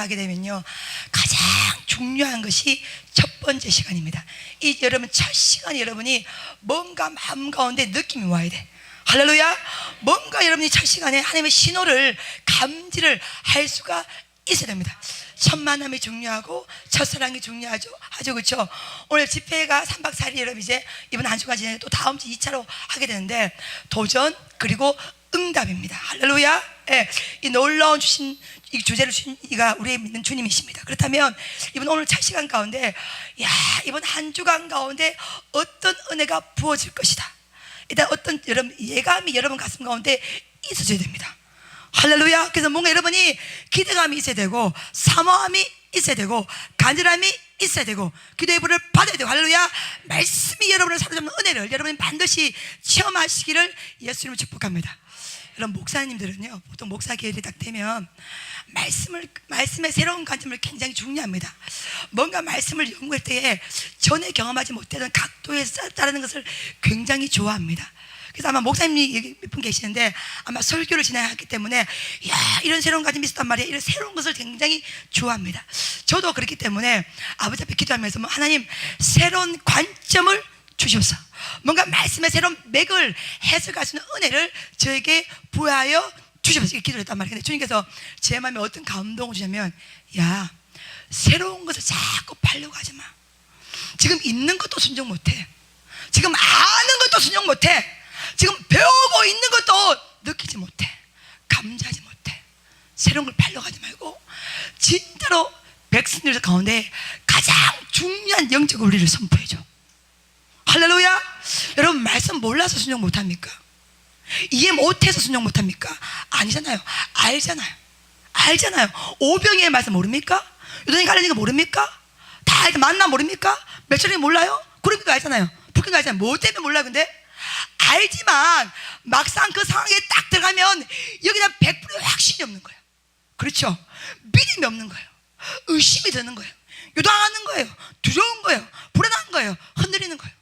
하게 되면요, 가장 중요한 것이 첫 번째 시간입니다. 이 여러분 첫 시간이 여러분이 뭔가 마음 가운데 느낌이 와야 돼. 할렐루야. 뭔가 여러분이 첫 시간에 하나님의 신호를 감지를 할 수가 있어야 됩니다. 첫 만남이 중요하고 첫사랑이 중요하죠. 그렇죠? 오늘 집회가 3박 4일 여러분 이제 이번 한 주간 지내고 또 다음 주 2차로 하게 되는데, 도전 그리고 응답입니다. 할렐루야. 예, 이 놀라운 주신 이 주제를 주신 이가 우리의 믿는 주님이십니다. 그렇다면 이번 오늘 첫 시간 가운데, 이번 한 주간 가운데 어떤 은혜가 부어질 것이다, 일단 어떤 여러분 예감이 여러분 가슴 가운데 있어줘야 됩니다. 할렐루야. 그래서 뭔가 여러분이 기대감이 있어야 되고, 사모함이 있어야 되고, 간절함이 있어야 되고, 기도의 불을 받아야 되고, 할렐루야. 말씀이 여러분을 사로잡는 은혜를 여러분이 반드시 체험하시기를 예수님을 축복합니다. 여러분 목사님들은요, 보통 목사 계열이 딱 되면 말씀의 새로운 관점을 굉장히 중요합니다. 뭔가 말씀을 연구할 때에 전에 경험하지 못했던 각도에서 따르는 것을 굉장히 좋아합니다. 그래서 아마 목사님이 몇 분 계시는데 아마 설교를 진행했기 때문에 이런 새로운 관점이 있었단 말이에요. 이런 새로운 것을 굉장히 좋아합니다. 저도 그렇기 때문에 아버지 앞에 기도하면서 하나님 새로운 관점을 주셔서 뭔가 말씀의 새로운 맥을 해석할 수 있는 은혜를 저에게 부여하여 주셔서 이렇게 기도를 했단 말이에요. 근데 주님께서 제 마음에 어떤 감동을 주냐면, 새로운 것을 자꾸 팔려고 하지 마. 지금 있는 것도 순종 못해. 지금 아는 것도 순종 못해. 지금 배우고 있는 것도 느끼지 못해. 감지하지 못해. 새로운 걸 팔려고 하지 말고 진짜로 백성들 가운데 가장 중요한 영적 원리를 선포해줘. 할렐루야. 여러분 말씀 몰라서 순종 못합니까? 이해 못해서 순종 못합니까? 아니잖아요. 알잖아요. 오병이의 말씀 모릅니까? 요단이 갈라진 거 모릅니까? 다 알죠. 만나 모릅니까? 며칠이 몰라요? 구름기도 알잖아요. 북경도 알잖아요. 뭐 때문에 몰라요? 근데 알지만 막상 그 상황에 딱 들어가면 여기다 100%의 확신이 없는 거예요. 그렇죠? 믿음이 없는 거예요. 의심이 드는 거예요. 요동하는 거예요. 두려운 거예요. 불안한 거예요. 흔들리는 거예요.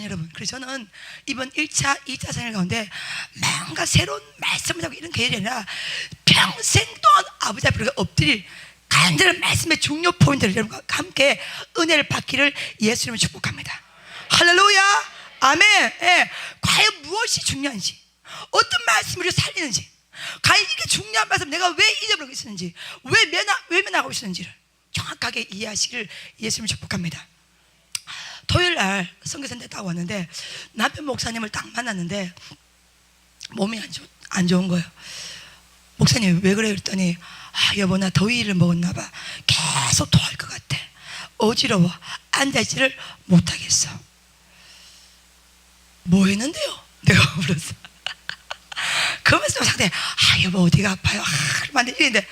사랑하는 여러분, 그래서 저는 이번 1차, 2차 생활 가운데 뭔가 새로운 말씀을 하고 이런 계획이 아니라 평생 동안 아버지 앞에 엎드릴 간절한 말씀의 중요 포인트를 여러분과 함께 은혜를 받기를 예수님을 축복합니다. 할렐루야. 아멘. 과연 무엇이 중요한지, 어떤 말씀을 살리는지, 과연 이게 중요한 말씀 내가 왜 잊어버리고 있었는지, 왜 면하고 있었는지를 정확하게 이해하시기를 예수님을 축복합니다. 토요일 날 선교센터 딱 왔는데 남편 목사님을 딱 만났는데 몸이 안 좋은 거예요. 목사님 왜 그래요? 그랬더니 여보 나 더위를 먹었나 봐. 계속 토할 것 같아. 어지러워. 앉아있지를 못하겠어. 뭐 했는데요? 내가 물었어. 그러면서 상대 여보 어디가 아파요? 이랬는데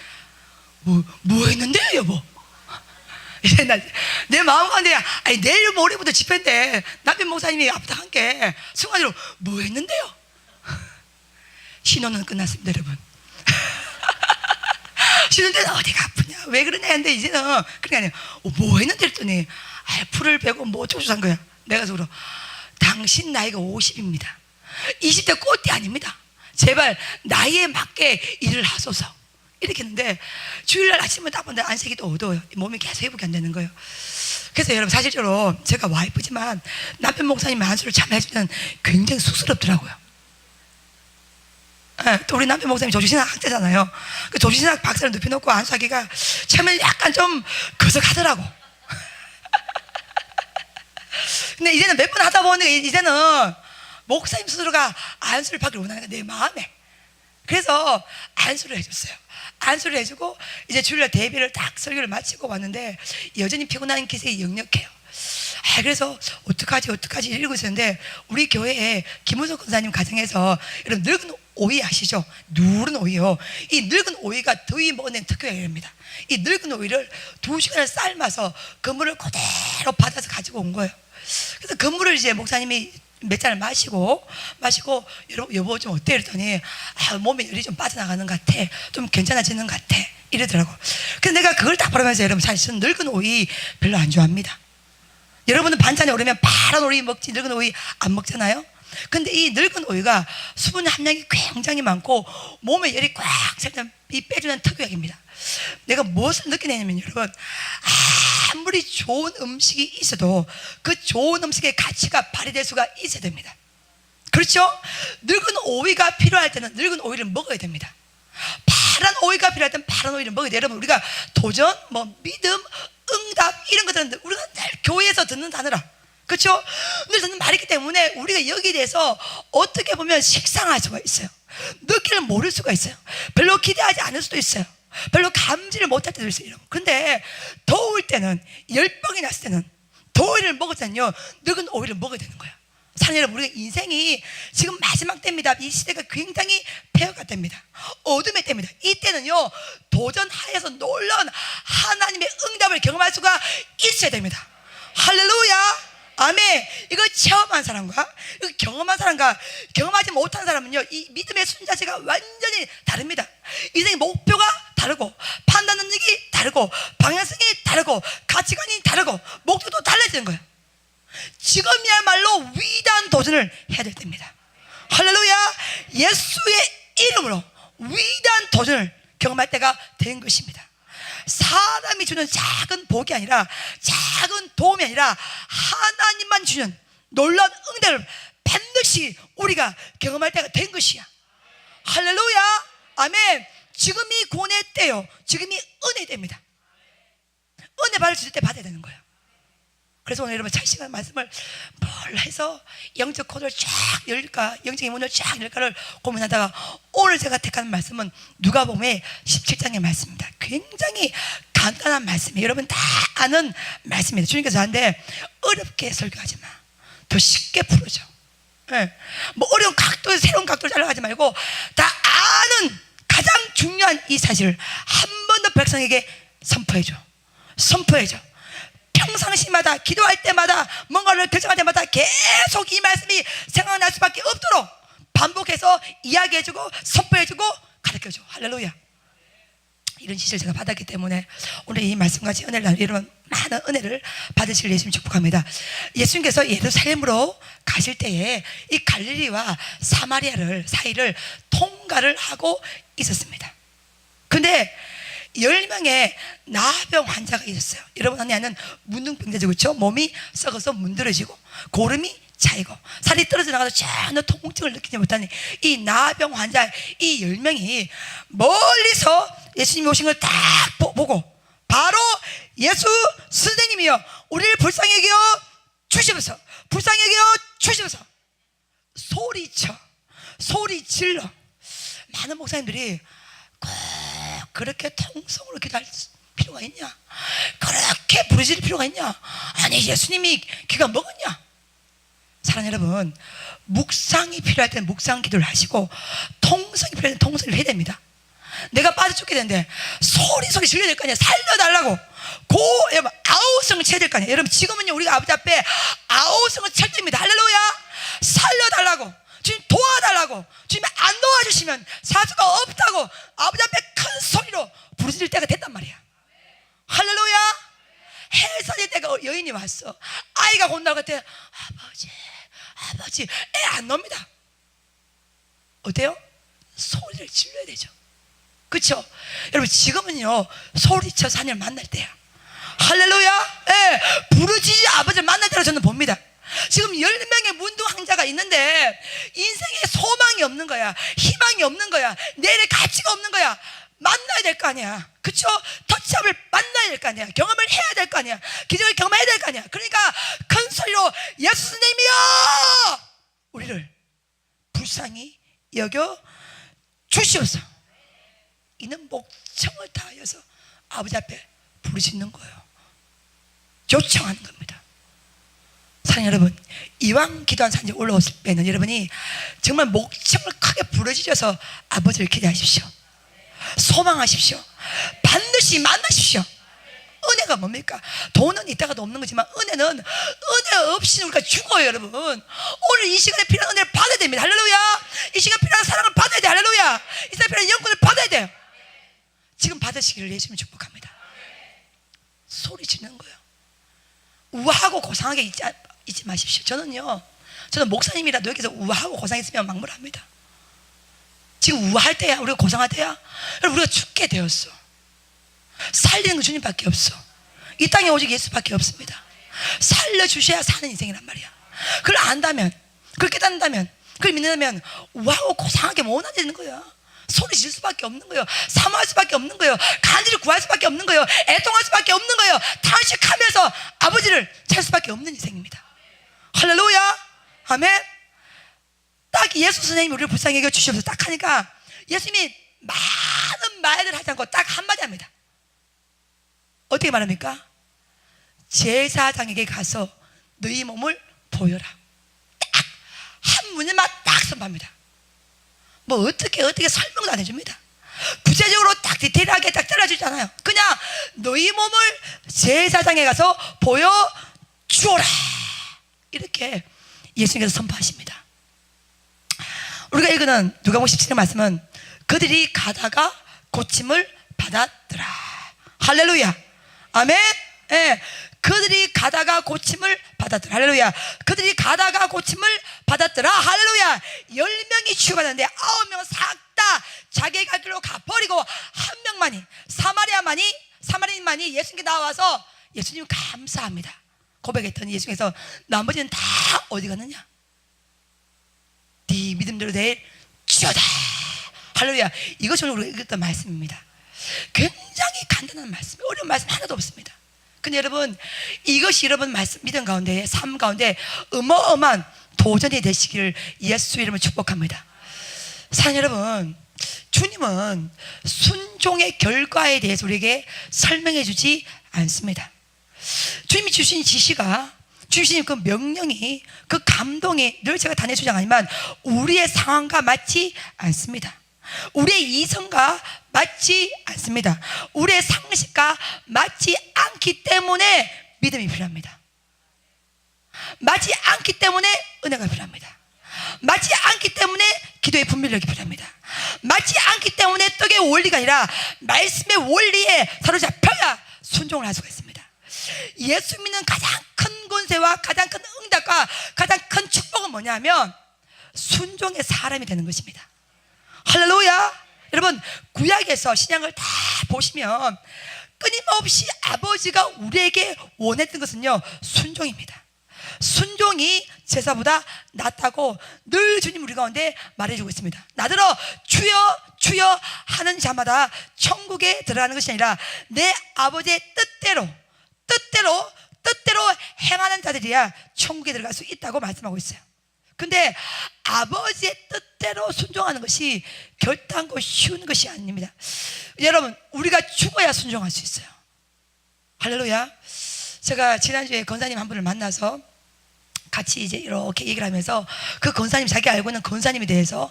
뭐 했는데요 여보? 이제 내 마음 가운데 내일 모레부터 집회인데 남편 목사님이 아프다 함께 순간적으로 뭐 했는데요? 신호는 끝났습니다 여러분. 신호 때는 어디가 아프냐 왜 그러냐 했는데 이제는 그게 아니에요. 뭐 했는데 했더니 풀을 베고 뭐 어쩌고 산 거야. 내가 속으로 당신 나이가 50입니다 20대 꽃이 아닙니다. 제발 나이에 맞게 일을 하소서 이렇게 했는데 주일날 아침에 딱 봤는데 안색이 또 어두워요. 몸이 계속 회복이 안 되는 거예요. 그래서 여러분 사실적으로 제가 와이프지만 남편 목사님의 안수를 참 해주면 굉장히 쑥스럽더라고요. 또 우리 남편 목사님이 조주신학 학자잖아요. 그 조주신학 박사를 눕혀놓고 안수하기가 처음에 약간 좀 거석하더라고. 근데 이제는 몇 번 하다 보니 이제는 목사님 스스로가 안수를 받기를 원하니까 내 마음에 그래서 안수를 해줬어요. 안수를 해주고 이제 주일날 대비를 딱 설교를 마치고 왔는데 여전히 피곤한 기색이 역력해요. 그래서 어떡하지 이러고 있었는데 우리 교회에 김은석 권사님 가정에서 여러분 늙은 오이 아시죠? 누른 오이요. 이 늙은 오이가 더위 먹어낸 특효약입니다. 이 늙은 오이를 2시간을 삶아서 그물을 그대로 받아서 가지고 온 거예요. 그래서 그물을 이제 목사님이 몇 잔을 마시고 여보 좀 어때? 이랬더니 몸에 열이 좀 빠져나가는 것 같아. 좀 괜찮아지는 것 같아. 이러더라고. 그래서 내가 그걸 딱 보면서 여러분 사실 늙은 오이 별로 안 좋아합니다. 여러분은 반찬에 오르면 파란 오이 먹지 늙은 오이 안 먹잖아요. 근데 이 늙은 오이가 수분 함량이 굉장히 많고 몸에 열이 꽉 찰 때 이 빼주는 특효약입니다. 내가 무엇을 느끼냐면 여러분, 아무리 좋은 음식이 있어도 그 좋은 음식의 가치가 발휘될 수가 있어야 됩니다. 그렇죠? 늙은 오이가 필요할 때는 늙은 오이를 먹어야 됩니다. 파란 오이가 필요할 때는 파란 오이를 먹어야 돼요. 여러분, 우리가 도전, 믿음, 응답 이런 것들은 우리가 늘 교회에서 듣는 단어라. 그렇죠? 늘 듣는 말이기 때문에 우리가 여기에 대해서 어떻게 보면 식상할 수가 있어요. 느끼를 모를 수가 있어요. 별로 기대하지 않을 수도 있어요. 별로 감지를 못할 때도 있어요. 그런데 더울 때는, 열병이 났을 때는 더위를 먹을 때는요, 늙은 오이를 먹어야 되는 거예요. 사랑하는 여러분, 우리가 인생이 지금 마지막 때입니다. 이 시대가 굉장히 폐허가 됩니다. 어둠의 때입니다. 이때는요, 도전하여서 놀라운 하나님의 응답을 경험할 수가 있어야 됩니다. 할렐루야. 아멘. 이거 체험한 사람과 이거 경험한 사람과 경험하지 못한 사람은요, 이 믿음의 순 자체가 완전히 다릅니다. 인생의 목표가 다르고 판단 능력이 다르고 방향성이 다르고 가치관이 다르고 목표도 달라지는 거예요. 지금이야말로 위대한 도전을 해야 될 때입니다. 할렐루야. 예수의 이름으로 위대한 도전을 경험할 때가 된 것입니다. 사람이 주는 작은 복이 아니라, 작은 도움이 아니라 하나님만 주는 놀라운 응답을 반드시 우리가 경험할 때가 된 것이야. 할렐루야. 아멘. 지금이 고뇌의 때요, 지금이 은혜의 때입니다. 은혜 받을 수 있을 때 받아야 되는 거예요. 그래서 오늘 여러분 잘 시간 말씀을 뭘 해서 영적 코드를 쫙 열릴까, 영적인 문을 쫙 열릴까를 고민하다가 오늘 제가 택한 말씀은 누가복음의 17장의 말씀입니다. 굉장히 간단한 말씀이에요. 여러분 다 아는 말씀입니다. 주님께서 하는데 어렵게 설교하지 마, 더 쉽게 풀어줘. 네. 어려운 각도에서 새로운 각도를 잘라가지 말고 다 아는 가장 중요한 이 사실을 한 번 더 백성에게 선포해줘. 평상시마다 기도할 때마다 뭔가를 결정할 때마다 계속 이 말씀이 생각날 수밖에 없도록 반복해서 이야기해주고 선포해주고 가르쳐줘. 할렐루야. 이런 지시를 제가 받았기 때문에 오늘 이 말씀같이 은혜를 나누는 여러분 많은 은혜를 받으실 예수님 축복합니다. 예수님께서 예루살렘으로 가실 때에 이 갈릴리와 사마리아를 사이를 통과를 하고 있었습니다. 근데 10명의 나병 환자가 있었어요. 여러분 안에는 문둥병자죠, 그렇죠? 몸이 썩어서 문드러지고 고름이 차이고 살이 떨어져 나가서 전혀 통증을 느끼지 못하는 이 나병 환자 이 10명이 멀리서 예수님이 오신 걸 딱 보고 바로 예수 선생님이여 우리를 불쌍히 여겨 주시면서 소리 질러. 많은 목사님들이 꼭 그렇게 통성으로 기도할 필요가 있냐? 그렇게 부르짖을 필요가 있냐? 아니 예수님이 귀가 먹었냐? 사랑하는 여러분, 묵상이 필요할 때는 묵상 기도를 하시고 통성이 필요할 때는 통성을 해야 됩니다. 내가 빠져 죽게 되는데 소리 질러야 될 거 아니야. 살려달라고 여러분 아우성을 쳐야 될 거 아니야. 여러분 지금은요 우리가 아버지 앞에 아우성을 칠 때입니다. 할렐루야. 살려달라고, 주님 도와달라고, 주님이 안 도와주시면 사수가 없다고 아버지 앞에 큰 소리로 부르짖을 때가 됐단 말이야. 할렐루야. 해 살릴 때가 여인이 왔어. 아이가 곧 나올 때 아버지 애 안 나옵니다. 어때요? 소리를 질러야 되죠. 그렇죠? 여러분 지금은요 소리쳐서 하나님을 만날 때야. 할렐루야. 예, 부르짖지 아버지를 만날 때로 저는 봅니다. 지금 10명의 문둥환자가 있는데 인생에 소망이 없는 거야. 희망이 없는 거야. 내일의 가치가 없는 거야. 만나야 될 거 아니야. 그쵸? 터치업을 만나야 될 거 아니야. 경험을 해야 될 거 아니야. 기적을 경험해야 될 거 아니야. 그러니까 큰 소리로 예수님이여 우리를 불쌍히 여겨 주시옵소서. 이는 목청을 다하여서 아버지 앞에 부르짖는 거예요. 요청하는 겁니다. 사랑하는 여러분, 이왕 기도한 산지 올라왔을 때는 여러분이 정말 목청을 크게 부르짖어서 아버지를 기대하십시오. 소망하십시오. 반드시 만나십시오. 은혜가 뭡니까? 돈은 있다가도 없는 거지만 은혜는 은혜 없이는 우리가 죽어요. 여러분 오늘 이 시간에 필요한 은혜를 받아야 됩니다. 할렐루야. 이 시간에 필요한 사랑을 받아야 돼. 할렐루야. 이 시간에 필요한 영권을 받아야 돼요. 지금 받으시기를 예수님 축복합니다. 소리 지르는 거예요. 우아하고 고상하게 있지 마십시오. 저는요 저는 목사님이라도 여기서 우하고 고생했으면 막무랍니다. 지금 우할 때야, 우리가 고생할 때야. 우리가 죽게 되었어. 살리는 건 주님밖에 없어. 이 땅에 오직 예수밖에 없습니다. 살려주셔야 사는 인생이란 말이야. 그걸 안다면, 그걸 깨닫는다면, 그걸 믿는다면 우하고 고상하게 못 하는 거야. 소리 질 수밖에 없는 거예요. 사모할 수밖에 없는 거예요. 간절히 구할 수밖에 없는 거예요. 애통할 수밖에 없는 거예요. 탄식하면서 아버지를 찾을 수밖에 없는 인생입니다. 할렐루야. 아멘. 딱 예수 선생님이 우리를 불쌍히 여겨 주셔서 딱 하니까 예수님이 많은 말들을 하지 않고 딱 한마디 합니다. 어떻게 말합니까? 제사장에게 가서 너희 몸을 보여라. 딱 한 문제만 딱 선포합니다. 뭐 어떻게 설명도 안 해줍니다. 구체적으로 딱 디테일하게 딱 잘라주잖아요. 그냥 너희 몸을 제사장에 가서 보여주어라, 이렇게 예수님께서 선포하십니다. 우리가 읽은 누가복음 17장 말씀은 그들이 가다가 고침을 받았더라. 할렐루야. 아멘. 예. 그들이 가다가 고침을 받았더라. 할렐루야. 그들이 가다가 고침을 받았더라. 할렐루야. 10명이 치유받았는데 9명은 싹 다 자기의 갈 길로 가버리고 한 명만이, 사마리아인만이 예수님께 나와서 예수님 감사합니다 고백했더니 예수님께서 나머지는 다 어디 갔느냐? 네 믿음대로 될지어다. 할렐루야. 이것이 오늘 우리가 읽었던 말씀입니다. 굉장히 간단한 말씀, 어려운 말씀 하나도 없습니다. 근데 여러분, 이것이 여러분 말씀, 믿음 가운데, 삶 가운데 어마어마한 도전이 되시기를 예수 이름으로 축복합니다. 사랑하는 여러분, 주님은 순종의 결과에 대해서 우리에게 설명해 주지 않습니다. 주님이 주신 지시가, 주신 그 명령이, 그 감동이 늘 제가 단의 주장 아니지만 우리의 상황과 맞지 않습니다. 우리의 이성과 맞지 않습니다. 우리의 상식과 맞지 않기 때문에 믿음이 필요합니다. 맞지 않기 때문에 은혜가 필요합니다. 맞지 않기 때문에 기도의 분별력이 필요합니다. 맞지 않기 때문에 떡의 원리가 아니라 말씀의 원리에 사로잡혀야 순종을 할 수가 있습니다. 예수 믿는 가장 큰 권세와 가장 큰 응답과 가장 큰 축복은 뭐냐면 순종의 사람이 되는 것입니다. 할렐루야. 여러분, 구약에서 신약을 다 보시면 끊임없이 아버지가 우리에게 원했던 것은요, 순종입니다. 순종이 제사보다 낫다고 늘 주님 우리 가운데 말해주고 있습니다. 나더러 주여 주여 하는 자마다 천국에 들어가는 것이 아니라 내 아버지의 뜻대로 행하는 자들이야 천국에 들어갈 수 있다고 말씀하고 있어요. 근데 아버지의 뜻대로 순종하는 것이 결단코 쉬운 것이 아닙니다. 여러분, 우리가 죽어야 순종할 수 있어요. 할렐루야. 제가 지난주에 권사님 한 분을 만나서 같이 이제 이렇게 얘기를 하면서 그 권사님, 자기 알고 있는 권사님에 대해서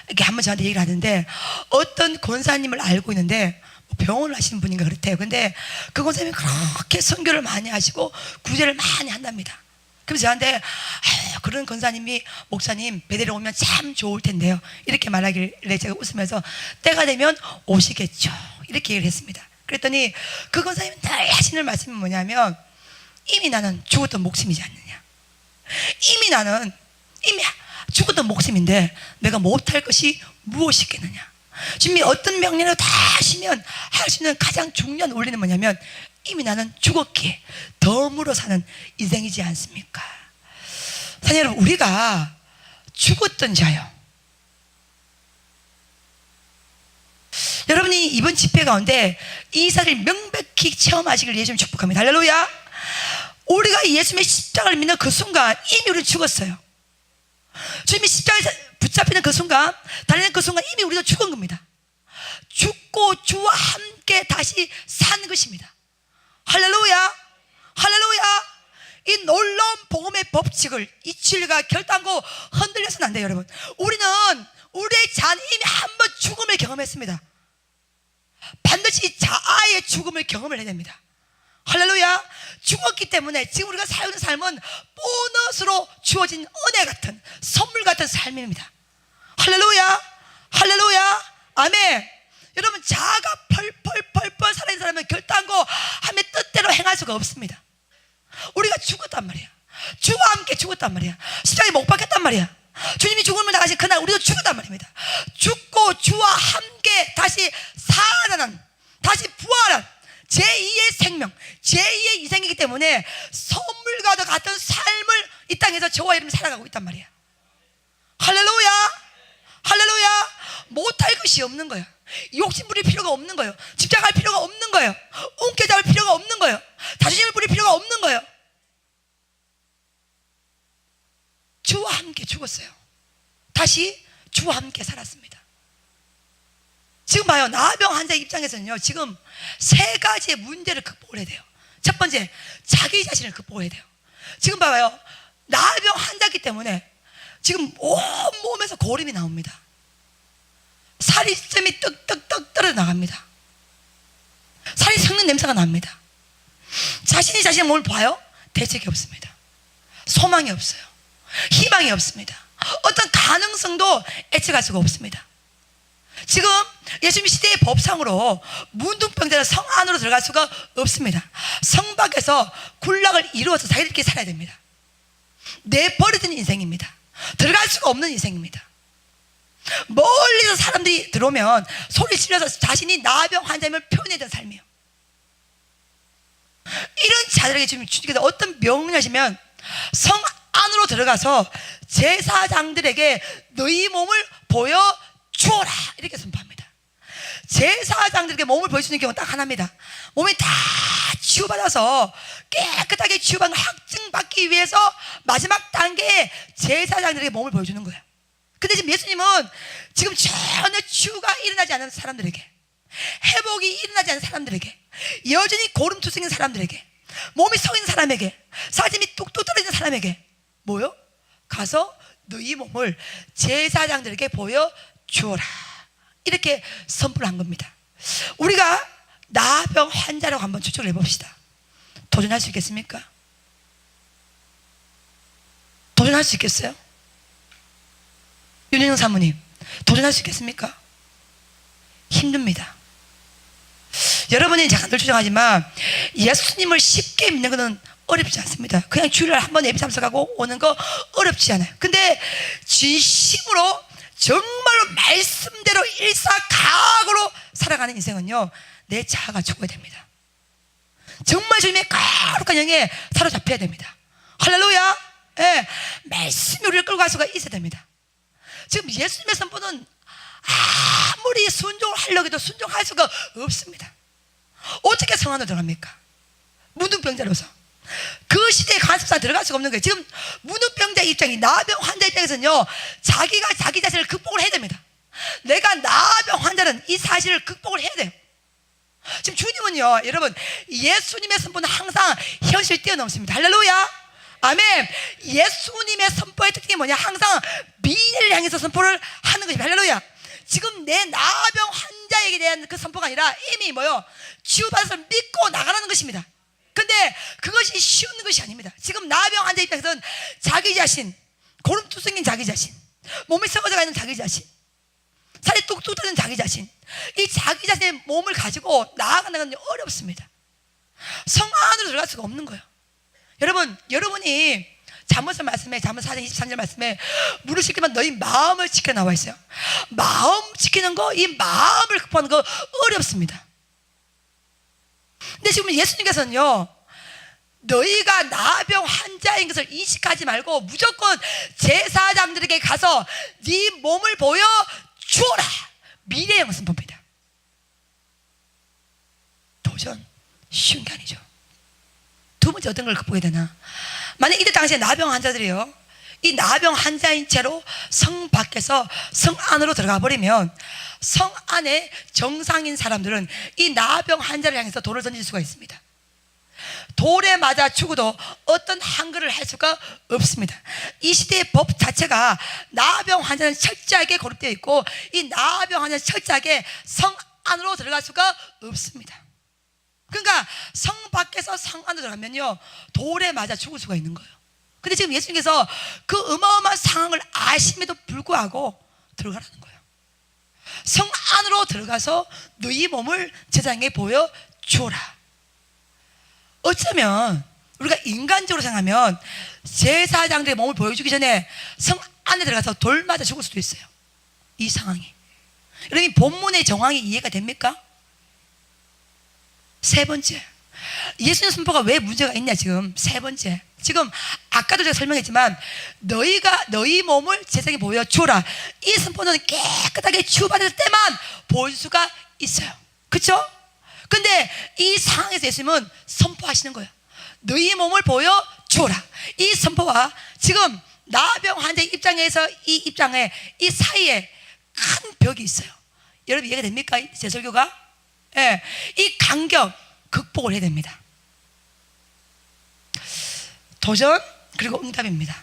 이렇게 한번 저한테 얘기를 하는데, 어떤 권사님을 알고 있는데 병원을 하시는 분인가 그렇대요. 근데 그 권사님이 그렇게 선교를 많이 하시고 구제를 많이 한답니다. 그래서 저한테 그런 권사님이 목사님 베델에 오면 참 좋을 텐데요, 이렇게 말하길래 제가 웃으면서 때가 되면 오시겠죠, 이렇게 얘기를 했습니다. 그랬더니 그 권사님은 늘 하시는 말씀이 뭐냐면, 이미 나는 죽었던 목숨이지 않느냐, 이미 죽었던 목숨인데 내가 못할 것이 무엇이 있겠느냐. 주님이 어떤 명령을 다 하시면 할 수 있는 가장 중요한 원리는 뭐냐면, 이미 나는 죽었기에 덤으로 사는 인생이지 않습니까? 사실 여러분, 우리가 죽었던 자요. 여러분이 이번 집회 가운데 이 사실을 명백히 체험하시길 예수님 축복합니다. 할렐루야. 우리가 예수님의 십자가를 믿는 그 순간 이미 우리는 죽었어요. 주님이 십자가에서 붙잡히는 그 순간, 달리는 그 순간 이미 우리도 죽은 겁니다. 죽고 주와 함께 다시 사는 것입니다. 할렐루야. 할렐루야. 이 놀라운 복음의 법칙을 이 진리가 결단코 흔들려서는 안 돼요. 여러분, 우리는 우리의 자는 이미 한 번 죽음을 경험했습니다. 반드시 자아의 죽음을 경험을 해야 됩니다. 할렐루야. 죽었기 때문에 지금 우리가 살는 삶은 보너스로 주어진 은혜 같은, 선물 같은 삶입니다. 할렐루야. 할렐루야. 아멘. 여러분, 자아가 펄펄 살아있는 사람은 결단코 하나님의 뜻대로 행할 수가 없습니다. 우리가 죽었단 말이에요. 주와 함께 죽었단 말이야. 십자가에 못 박혔단 말이야. 주님이 죽음을 당하신 그날 우리도 죽었단 말입니다. 죽고 주와 함께 다시 살아난, 다시 부활한 제2의 생명, 제2의 인생이기 때문에 선물과도 같은 삶을 이 땅에서 저와 여러분이 살아가고 있단 말이야. 할렐루야, 할렐루야. 못할 것이 없는 거예요. 욕심 부릴 필요가 없는 거예요. 집착할 필요가 없는 거예요. 움켜잡을 필요가 없는 거예요. 자존심을 부릴 필요가 없는 거예요. 주와 함께 죽었어요. 다시 주와 함께 살았습니다. 지금 봐요. 나병 환자 입장에서는요, 지금 세 가지의 문제를 극복을 해야 돼요. 첫 번째, 자기 자신을 극복해야 돼요. 지금 봐요. 나병 환자이기 때문에 지금 온 몸에서 고름이 나옵니다. 살이점이 떡떡떡 떨어져 나갑니다. 살이 섞는 냄새가 납니다. 자신이 자신의 몸을 봐요. 대책이 없습니다. 소망이 없어요. 희망이 없습니다. 어떤 가능성도 예측할 수가 없습니다. 지금 예수님 시대의 법상으로 문둥병자는 성 안으로 들어갈 수가 없습니다. 성 밖에서 군락을 이루어서 자기들끼리 살아야 됩니다. 내버려진 인생입니다. 들어갈 수가 없는 인생입니다. 멀리서 사람들이 들어오면 소리 질러서 자신이 나병 환자임을 표현해야 되는 삶이에요. 이런 자들에게 지금 주님께서 어떤 명령을 하시면 성 안으로 들어가서 제사장들에게 너희 몸을 보여주어라 이렇게 선포합니다. 제사장들에게 몸을 보여주는 경우는 딱 하나입니다. 몸이 다 치유받아서 깨끗하게 치유받는 걸 확증받기 위해서 마지막 단계에 제사장들에게 몸을 보여주는 거예요. 근데 지금 예수님은 지금 전혀 치유가 일어나지 않은 사람들에게, 회복이 일어나지 않은 사람들에게, 여전히 고름투성인 사람들에게, 몸이 서 있는 사람에게, 사짐이 뚝뚝 떨어지는 사람에게 뭐요? 가서 너희 몸을 제사장들에게 보여주어라 이렇게 선포를 한 겁니다. 우리가 나병 환자라고 한번 추측을 해봅시다. 도전할 수 있겠습니까? 도전할 수 있겠어요? 윤혜영 사모님, 도전할 수 있겠습니까? 힘듭니다. 여러분이 잠깐 늘 주장하지만 예수님을 쉽게 믿는 것은 어렵지 않습니다. 그냥 주일날 한번 예배 참석하고 오는 거 어렵지 않아요. 근데 진심으로 정말로 말씀대로 일사각오로 살아가는 인생은요, 내 자아가 죽어야 됩니다. 정말 주님의 거룩한 영에 사로잡혀야 됩니다. 할렐루야. 예, 말씀이 우리를 끌고 갈 수가 있어야 됩니다. 지금 예수님의 선포는 아무리 순종을 하려고 해도 순종할 수가 없습니다. 어떻게 성 안으로 들어갑니까? 문둥병자로서 그 시대에 간섭상 들어갈 수가 없는 거예요. 지금 문둥병자 입장이, 나병 환자 입장에서는요, 자기가 자기 자신을 극복을 해야 됩니다. 내가 나병 환자는 이 사실을 극복을 해야 돼요. 지금 주님은요, 여러분, 예수님의 선포는 항상 현실 뛰어넘습니다. 할렐루야, 아멘. 예수님의 선포의 특징이 뭐냐? 항상 미래를 향해서 선포를 하는 것입니다. 할렐루야. 지금 내 나병 환자에게 대한 그 선포가 아니라 이미 뭐요? 치유받아서 믿고 나가라는 것입니다. 근데 그것이 쉬운 것이 아닙니다. 지금 나병 환자 입장에서는 자기 자신, 고름투성인 자기 자신, 몸이 썩어져 있는 자기 자신, 살이 뚝뚝 떠는 자기 자신, 이 자기 자신의 몸을 가지고 나아가는 건 어렵습니다. 성 안으로 들어갈 수가 없는 거예요. 여러분이 잠언서 말씀에, 잠언 4장 23절 말씀에 물을 씻기면 너희 마음을 지켜 나와 있어요. 마음 지키는 거, 이 마음을 극복하는 거 어렵습니다. 근데 지금 예수님께서는요, 너희가 나병 환자인 것을 인식하지 말고 무조건 제사장들에게 가서 네 몸을 보여주어라, 미래형 선포입니다. 도전 쉬운 게 아니죠. 두 번째 어떤 걸 극복해야 되나? 만약 이때 당시에 나병 환자들이요, 이 나병 환자인 채로 성 밖에서 성 안으로 들어가 버리면 성 안에 정상인 사람들은 이 나병 환자를 향해서 돌을 던질 수가 있습니다. 돌에 맞아 죽어도 어떤 한글을 할 수가 없습니다. 이 시대의 법 자체가 나병 환자는 철저하게 고립되어 있고, 이 나병 환자는 철저하게 성 안으로 들어갈 수가 없습니다. 그러니까 성 밖에서 성 안으로 들어가면요, 돌에 맞아 죽을 수가 있는 거예요. 근데 지금 예수님께서 그 어마어마한 상황을 아심에도 불구하고 들어가라는 거예요. 성 안으로 들어가서 너희 몸을 제사장에게 보여주어라. 어쩌면 우리가 인간적으로 생각하면 제사장들의 몸을 보여주기 전에 성 안에 들어가서 돌 맞아 죽을 수도 있어요. 이 상황이. 여러분, 본문의 정황이 이해가 됩니까? 세 번째, 예수님 선포가 왜 문제가 있냐. 지금 세 번째, 지금 아까도 제가 설명했지만 너희 몸을 제사장에게 보여주라, 이 선포는 깨끗하게 치유받을 때만 보여줄 수가 있어요. 그렇죠? 근데 이 상황에서 예수님은 선포하시는 거예요. 너희 몸을 보여주라. 이 선포와 지금 나병 환자의 입장에서 이 입장에 이 사이에 큰 벽이 있어요. 여러분 이해가 됩니까? 제 설교가? 예, 이 간격 극복을 해야 됩니다. 도전 그리고 응답입니다.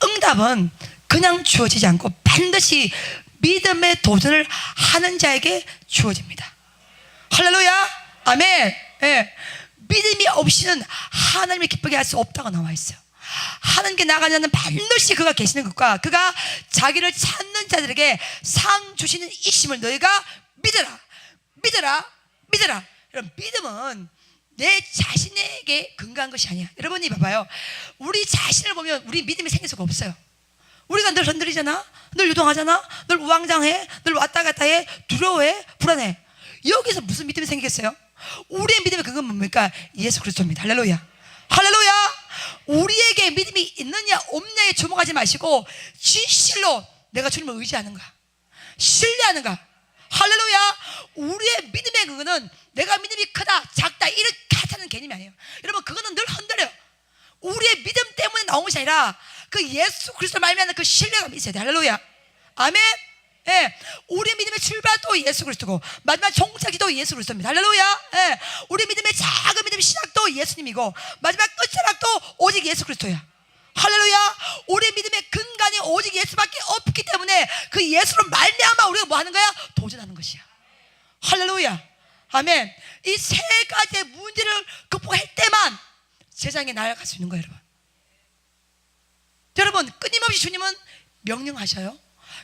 응답은 그냥 주어지지 않고 반드시 믿음의 도전을 하는 자에게 주어집니다. 할렐루야, 아멘. 예. 믿음이 없이는 하나님을 기쁘게 할 수 없다고 나와 있어요. 하나님께 나가는 자는 반드시 그가 계시는 것과 그가 자기를 찾는 자들에게 상 주시는 이심을 너희가 믿으라, 믿으라, 믿으라. 여러분, 믿음은 내 자신에게 근거한 것이 아니야. 여러분이 봐봐요. 우리 자신을 보면 우리 믿음이 생길 수가 없어요. 우리가 늘 흔들리잖아, 늘 유동하잖아, 늘 우왕좌왕해, 늘 왔다 갔다 해, 두려워해, 불안해. 여기서 무슨 믿음이 생기겠어요? 우리의 믿음의 근거는 뭡니까? 예수 그리스도입니다. 할렐루야, 할렐루야. 우리에게 믿음이 있느냐 없느냐에 주목하지 마시고 진실로 내가 주님을 의지하는가, 신뢰하는가. 할렐루야. 우리의 믿음의 근거는 내가 믿음이 크다 작다 이렇게 하는 개념이 아니에요. 여러분, 그거는 늘 흔들려요. 우리의 믿음 때문에 나온 것이 아니라 그 예수 그리스도 말미암는 그 신뢰감이 있어야 돼. 할렐루야, 아멘. 예, 우리 믿음의 출발도 예수 그리스도고 마지막 종착지도 예수 그리스도입니다. 할렐루야. 예, 우리 믿음의 작은 믿음의 시작도 예수님이고 마지막 끝자락도 오직 예수 그리스도야. 할렐루야. 우리 믿음의 근간이 오직 예수밖에 없기 때문에 그 예수로 말미암아 우리가 뭐 하는 거야? 도전하는 것이야. 할렐루야, 아멘. 이 세 가지의 문제를 극복할 때만 세상에 나아갈 수 있는 거예요. 여러분, 끊임없이 주님은 명령하셔요.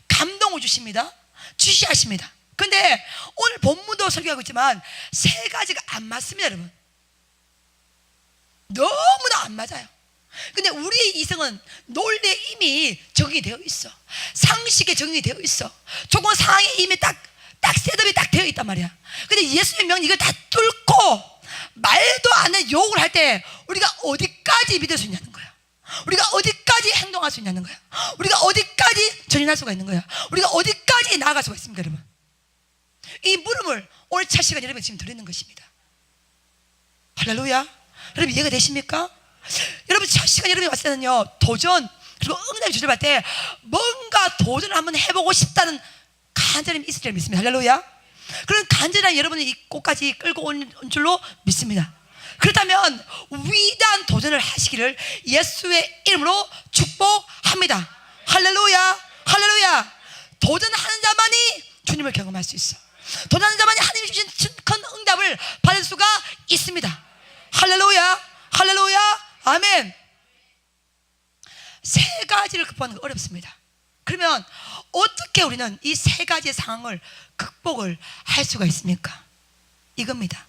감동을 주십니다. 지시하십니다. 근데 오늘 본문도 설교하고 있지만 세 가지가 안 맞습니다. 여러분, 너무나 안 맞아요. 근데 우리의 이성은 논리에 이미 적응이 되어 있어. 상식에 적응이 되어 있어. 조건 상황에 이미 딱 셋업이 딱 되어 있단 말이야. 근데 예수님의 명령 이걸 다 뚫고 말도 안 되는 욕을 할 때 우리가 어디까지 믿을 수 있냐는 거야. 우리가 어디까지 행동할 수 있냐는 거야. 우리가 어디까지 전진할 수가 있는 거야. 우리가 어디까지 나아갈 수가 있습니까? 여러분, 이 물음을 오늘 첫 시간 여러분 지금 드리는 것입니다. 할렐루야. 여러분 이해가 되십니까? 여러분 첫 시간 여러분이 왔을 때는요, 도전 그리고 응답이 주절할 때 뭔가 도전을 한번 해보고 싶다는 간절함이 있을 줄 믿습니다. 할렐루야. 그런 간절한 여러분이 이 곳까지 끌고 온 줄로 믿습니다. 그렇다면 위대한 도전을 하시기를 예수의 이름으로 축복합니다. 할렐루야, 할렐루야. 도전하는 자만이 주님을 경험할 수 있어. 도전하는 자만이 하나님이 주신 큰 응답을 받을 수가 있습니다. 할렐루야, 할렐루야, 아멘. 세 가지를 극복하는 거 어렵습니다. 그러면 어떻게 우리는 이 세 가지의 상황을 극복을 할 수가 있습니까? 이겁니다.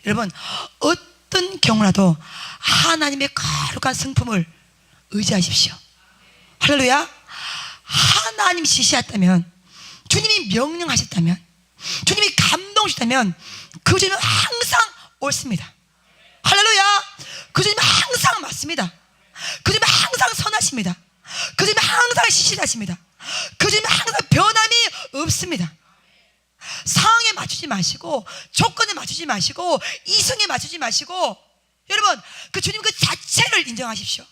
여러분, 어떤 경우라도 하나님의 거룩한 성품을 의지하십시오. 할렐루야. 하나님이 지시했다면, 주님이 명령하셨다면, 주님이 감동 주셨다면 그 주님은 항상 옳습니다. 할렐루야. 그 주님은 항상 맞습니다. 그 주님은 항상 선하십니다. 그 주님은 항상 시실하십니다. 그 주님은 항상 변함이 없습니다. 상황에 맞추지 마시고, 조건에 맞추지 마시고, 이성에 맞추지 마시고, 여러분 그 주님 그 자체를 인정하십시오.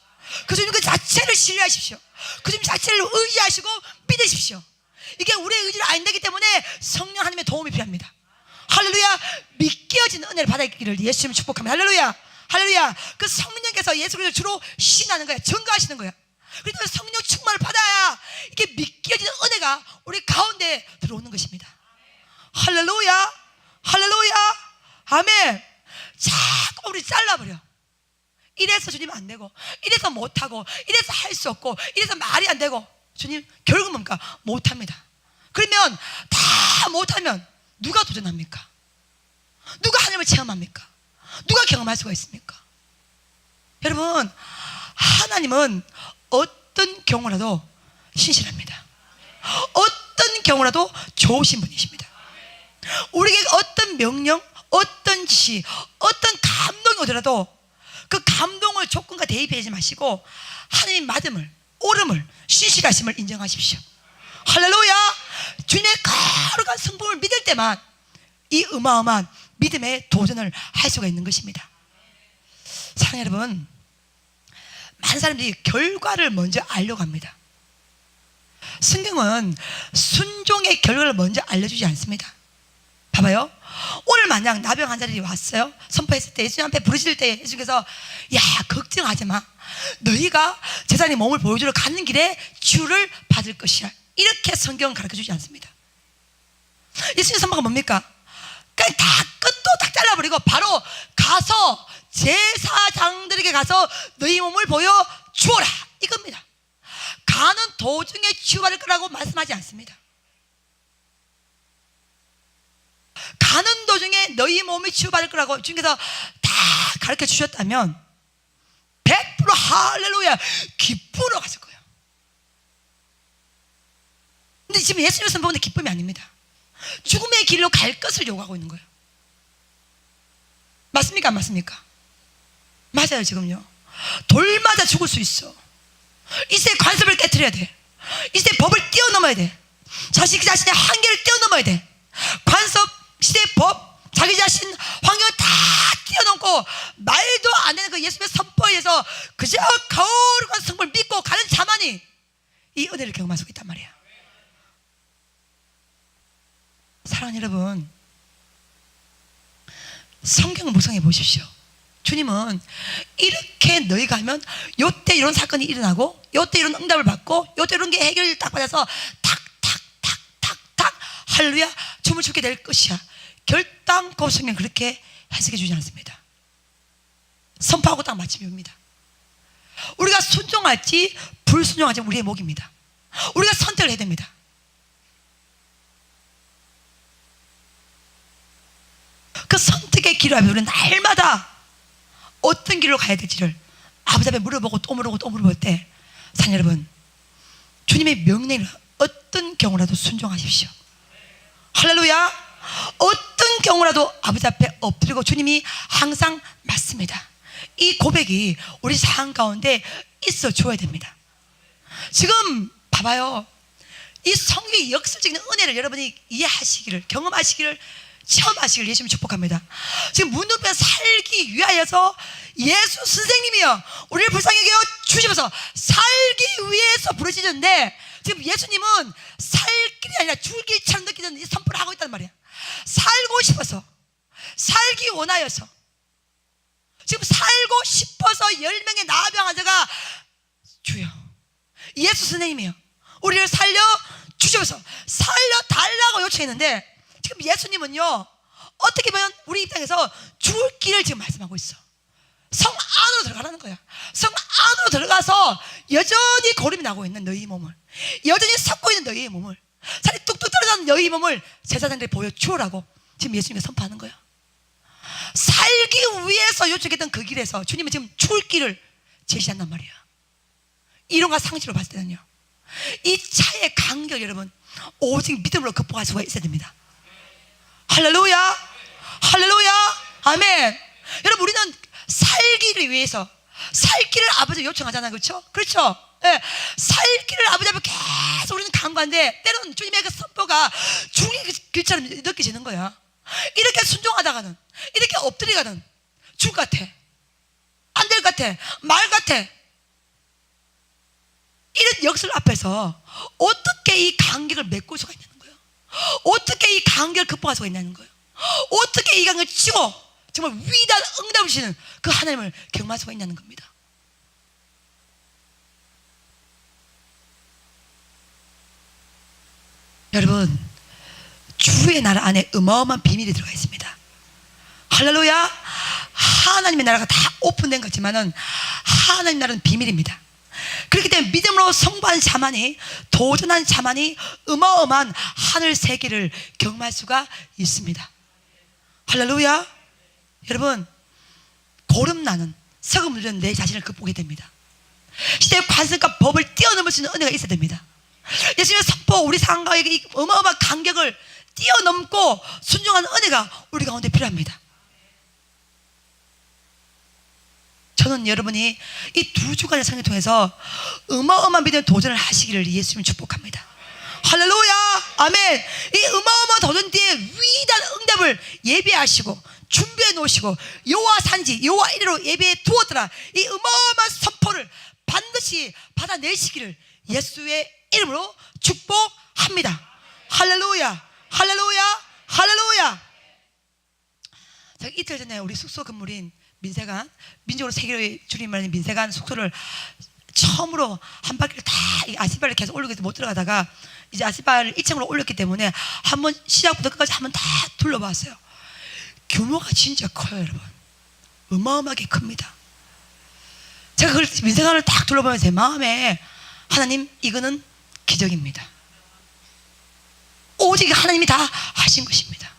그 주님 그 자체를 신뢰하십시오. 그 주님 자체를 의지하시고 믿으십시오. 이게 우리의 의지가 안 되기 때문에 성령 하나님의 도움이 필요합니다. 할렐루야. 믿겨지는 은혜를 받아있기를 예수님 축복합니다. 할렐루야, 할렐루야. 그 성령께서 예수 그리스도를 주로 신하는 거야. 증거하시는 거야. 그래서 성령 충만을 받아야 이게 믿겨지는 은혜가 우리 가운데 들어오는 것입니다. 할렐루야, 할렐루야, 아멘. 자꾸 우리 잘라버려. 이래서 주님 안 되고, 이래서 못하고, 이래서 할 수 없고, 이래서 말이 안 되고. 주님 결국은 뭡니까? 못합니다. 그러면 다 못하면 누가 도전합니까? 누가 하나님을 체험합니까? 누가 경험할 수가 있습니까? 여러분, 하나님은 어떤 경우라도 신실합니다. 어떤 경우라도 좋으신 분이십니다. 우리에게 어떤 명령, 어떤 지시, 어떤 감동이 오더라도 그 감동을 조건과 대입하지 마시고 하나님의 맞음을, 옳음을, 신실하심을 인정하십시오. 할렐루야. 주님의 거룩한 성품을 믿을 때만 이 어마어마한 믿음의 도전을 할 수가 있는 것입니다. 사랑하는 여러분, 많은 사람들이 결과를 먼저 알려고 합니다. 성경은 순종의 결과를 먼저 알려주지 않습니다. 봐봐요. 오늘 만약 나병 환자들이 왔어요. 선포했을 때, 예수님 앞에 부르실 때 예수님께서 야, 걱정하지 마. 너희가 제자의 몸을 보여주러 가는 길에 주를 받을 것이야. 이렇게 성경은 가르쳐주지 않습니다. 예수님 선포가 뭡니까? 그냥 다 끝도 딱 잘라버리고 바로 가서 제사장들에게 가서 너희 몸을 보여주어라, 이겁니다. 가는 도중에 치유받을 거라고 말씀하지 않습니다. 가는 도중에 너희 몸이 치유받을 거라고 주님께서 다 가르쳐 주셨다면 100% 할렐루야 기쁨으로 갔을 거예요. 근데 지금 예수님 선포는 기쁨이 아닙니다. 죽음의 길로 갈 것을 요구하고 있는 거예요. 맞습니까? 안 맞습니까? 맞아요. 지금요 돌 맞아 죽을 수 있어. 이세 관습을 깨트려야 돼. 이세 법을 뛰어넘어야 돼. 자신의 한계를 뛰어넘어야 돼. 관습, 시대, 법, 자기 자신, 환경을 다 뛰어넘고 말도 안 되는 그 예수님의 선포에 의해서 그저 거룩한 성품을 믿고 가는 자만이 이 은혜를 경험할 수 있단 말이야. 사랑하는 여러분, 성경을 묵상해 보십시오. 주님은 이렇게 너희가 하면 요때 이런 사건이 일어나고 요때 이런 응답을 받고 요때 이런 게 해결을 딱 받아서 탁탁탁탁탁 할렐루야 춤을 추게 될 것이야. 결단코 성경 그렇게 해석해 주지 않습니다. 선포하고 딱 마침입니다. 우리가 순종할지 불순종할지 우리의 몫입니다. 우리가 선택을 해야 됩니다. 그 선택의 길을 하면 우리는 날마다 어떤 길로 가야 될지를 아버지 앞에 물어보고 또 물어보고 또 물어볼 때, 사랑 여러분, 주님의 명령을 어떤 경우라도 순종하십시오. 할렐루야. 어떤 경우라도 아버지 앞에 엎드리고 주님이 항상 맞습니다. 이 고백이 우리 삶 가운데 있어 줘야 됩니다. 지금 봐봐요. 이 성경의 역설적인 은혜를 여러분이 이해하시기를, 경험하시기를, 체험하시길 예수님 축복합니다. 지금 무너져 살기 위하여서 예수 선생님이여 우리를 불쌍하게 하여 주시면서 살기 위해서 부르시는데, 지금 예수님은 살 길이 아니라 죽을 길처럼 느끼는 이 선포를 하고 있단 말이야. 살고 싶어서, 살기 원하여서, 지금 살고 싶어서 10명의 나병 환자가 주여 예수 선생님이여 우리를 살려 주시면서 살려달라고 요청했는데, 지금 예수님은요 어떻게 보면 우리 입장에서 죽을 길을 지금 말씀하고 있어. 성 안으로 들어가라는 거야. 성 안으로 들어가서 여전히 고름이 나고 있는 너희 몸을, 여전히 썩고 있는 너희의 몸을, 살이 뚝뚝 떨어지는 너희 몸을 제사장들이 보여주라고 지금 예수님이 선포하는 거야. 살기 위해서 요청했던 그 길에서 주님은 지금 죽을 길을 제시한단 말이야. 이론과 상식으로 봤을 때는요, 이 차의 간격 여러분 오직 믿음으로 극복할 수가 있어야 됩니다. 할렐루야, 할렐루야, 아멘. 여러분, 우리는 살기를 위해서 살 길을 아버지 요청하잖아요, 그렇죠? 그렇죠? 네. 살 길을 아버지 앞에 계속 우리는 간구하는데 때로는 주님의 그 선포가 죽의 길처럼 느껴지는 거야. 이렇게 순종하다가는, 이렇게 엎드리가는 죽을 것 같아, 안 될 것 같아, 말 같아. 이런 역설 앞에서 어떻게 이 간격을 메꿀 수가 있냐는 거예요. 어떻게 이 간격을 극복할 수가 있냐는 거예요. 어떻게 이 간격을 치고 정말 위대한 응답을 주시는 그 하나님을 경험할 수가 있냐는 겁니다. 여러분, 주의 나라 안에 어마어마한 비밀이 들어가 있습니다. 할렐루야. 하나님의 나라가 다 오픈된 거지만은 하나님 나라는 비밀입니다. 그렇기 때문에 믿음으로 성부한 자만이, 도전한 자만이 어마어마한 하늘 세계를 경험할 수가 있습니다. 할렐루야. 여러분, 고름나는 석을 누리는 내 자신을 극복해야 됩니다. 시대의 관습과 법을 뛰어넘을 수 있는 은혜가 있어야 됩니다. 예수님의 선포, 우리 상황과의 이 어마어마한 간격을 뛰어넘고 순종하는 은혜가 우리 가운데 필요합니다. 저는 여러분이 이 2주간의 성경을 통해서 어마어마한 믿음의 도전을 하시기를 예수님 축복합니다. 할렐루야, 아멘. 이 어마어마한 도전 뒤에 위대한 응답을 예비하시고 준비해 놓으시고 여호와 산지 여호와 이레로 예배에 두었더라, 이 어마어마한 선포를 반드시 받아내시기를 예수의 이름으로 축복합니다. 할렐루야, 할렐루야, 할렐루야. 제가 이틀 전에 우리 숙소 건물인 민세관, 민족으로 세계로 주님 말하는 민세관 숙소를 처음으로 한 바퀴를 다 아스팔을 계속 올리고 있어서 못 들어가다가 이제 아스팔을 1층으로 올렸기 때문에 한번 시작부터 끝까지 한번 다 둘러봤어요. 규모가 진짜 커요, 여러분. 어마어마하게 큽니다. 제가 그걸 민세관을 딱 둘러보면서 제 마음에, 하나님, 이거는 기적입니다. 오직 하나님이 다 하신 것입니다.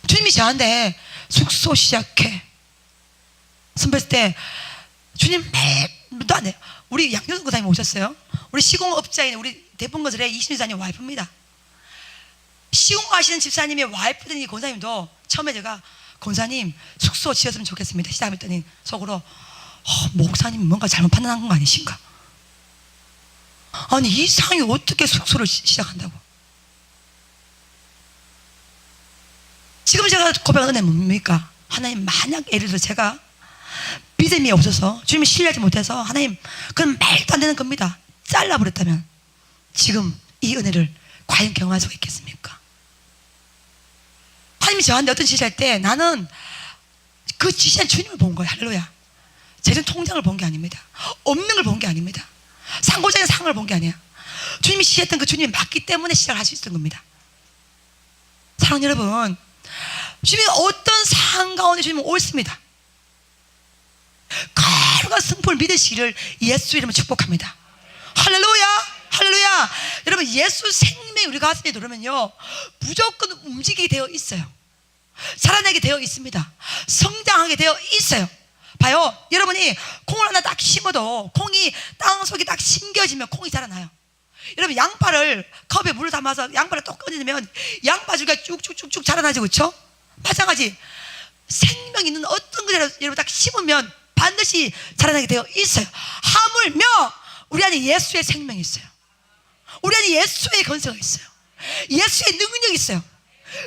주님이 저한테 숙소 시작해 선배했을 때 주님 말도 안 해요. 우리 양효선 권사님 오셨어요. 우리 시공업자인 우리 대풍건설의 이신우 집사님 와이프입니다. 시공하시는 집사님의 와이프된 이 권사님도 처음에 제가 권사님 숙소 지었으면 좋겠습니다 시작했더니 속으로 목사님 뭔가 잘못 판단한 거 아니신가? 아니 이 상이 어떻게 숙소를 시작한다고? 지금 제가 고백하는 은혜는 뭡니까? 하나님, 만약 예를 들어 제가 믿음이 없어서 주님을 신뢰하지 못해서 하나님 그건 말도 안 되는 겁니다 잘라버렸다면 지금 이 은혜를 과연 경험할 수가 있겠습니까? 하나님이 저한테 어떤 지시할 때 나는 그 지시한 주님을 본 거예요. 할렐루야. 재정 통장을 본 게 아닙니다. 없는 걸 본 게 아닙니다. 상고자의 상을 본 게 아니야. 주님이 지시했던 그 주님이 맞기 때문에 시작을 할 수 있었던 겁니다. 사랑하는 여러분, 주님이 어떤 상황 가운데 주님은 옳습니다. 거룩한 승부를 믿으시기를 예수 이름으로 축복합니다. 할렐루야, 할렐루야. 여러분, 예수 생명이 우리 가슴에 들어오면요 무조건 움직이게 되어 있어요. 자라나게 되어 있습니다. 성장하게 되어 있어요. 봐요, 여러분이 콩을 하나 딱 심어도 콩이 땅속에 딱 심겨지면 콩이 자라나요. 여러분, 양파를 컵에 물을 담아서 양파를 또 꺼내면 양파줄기가 쭉쭉쭉쭉 자라나죠, 그렇죠? 마찬가지 생명 있는 어떤 것을 여러분 딱 심으면 반드시 자라나게 되어 있어요. 하물며 우리 안에 예수의 생명이 있어요. 우리 안에 예수의 건성이 있어요. 예수의 능력이 있어요.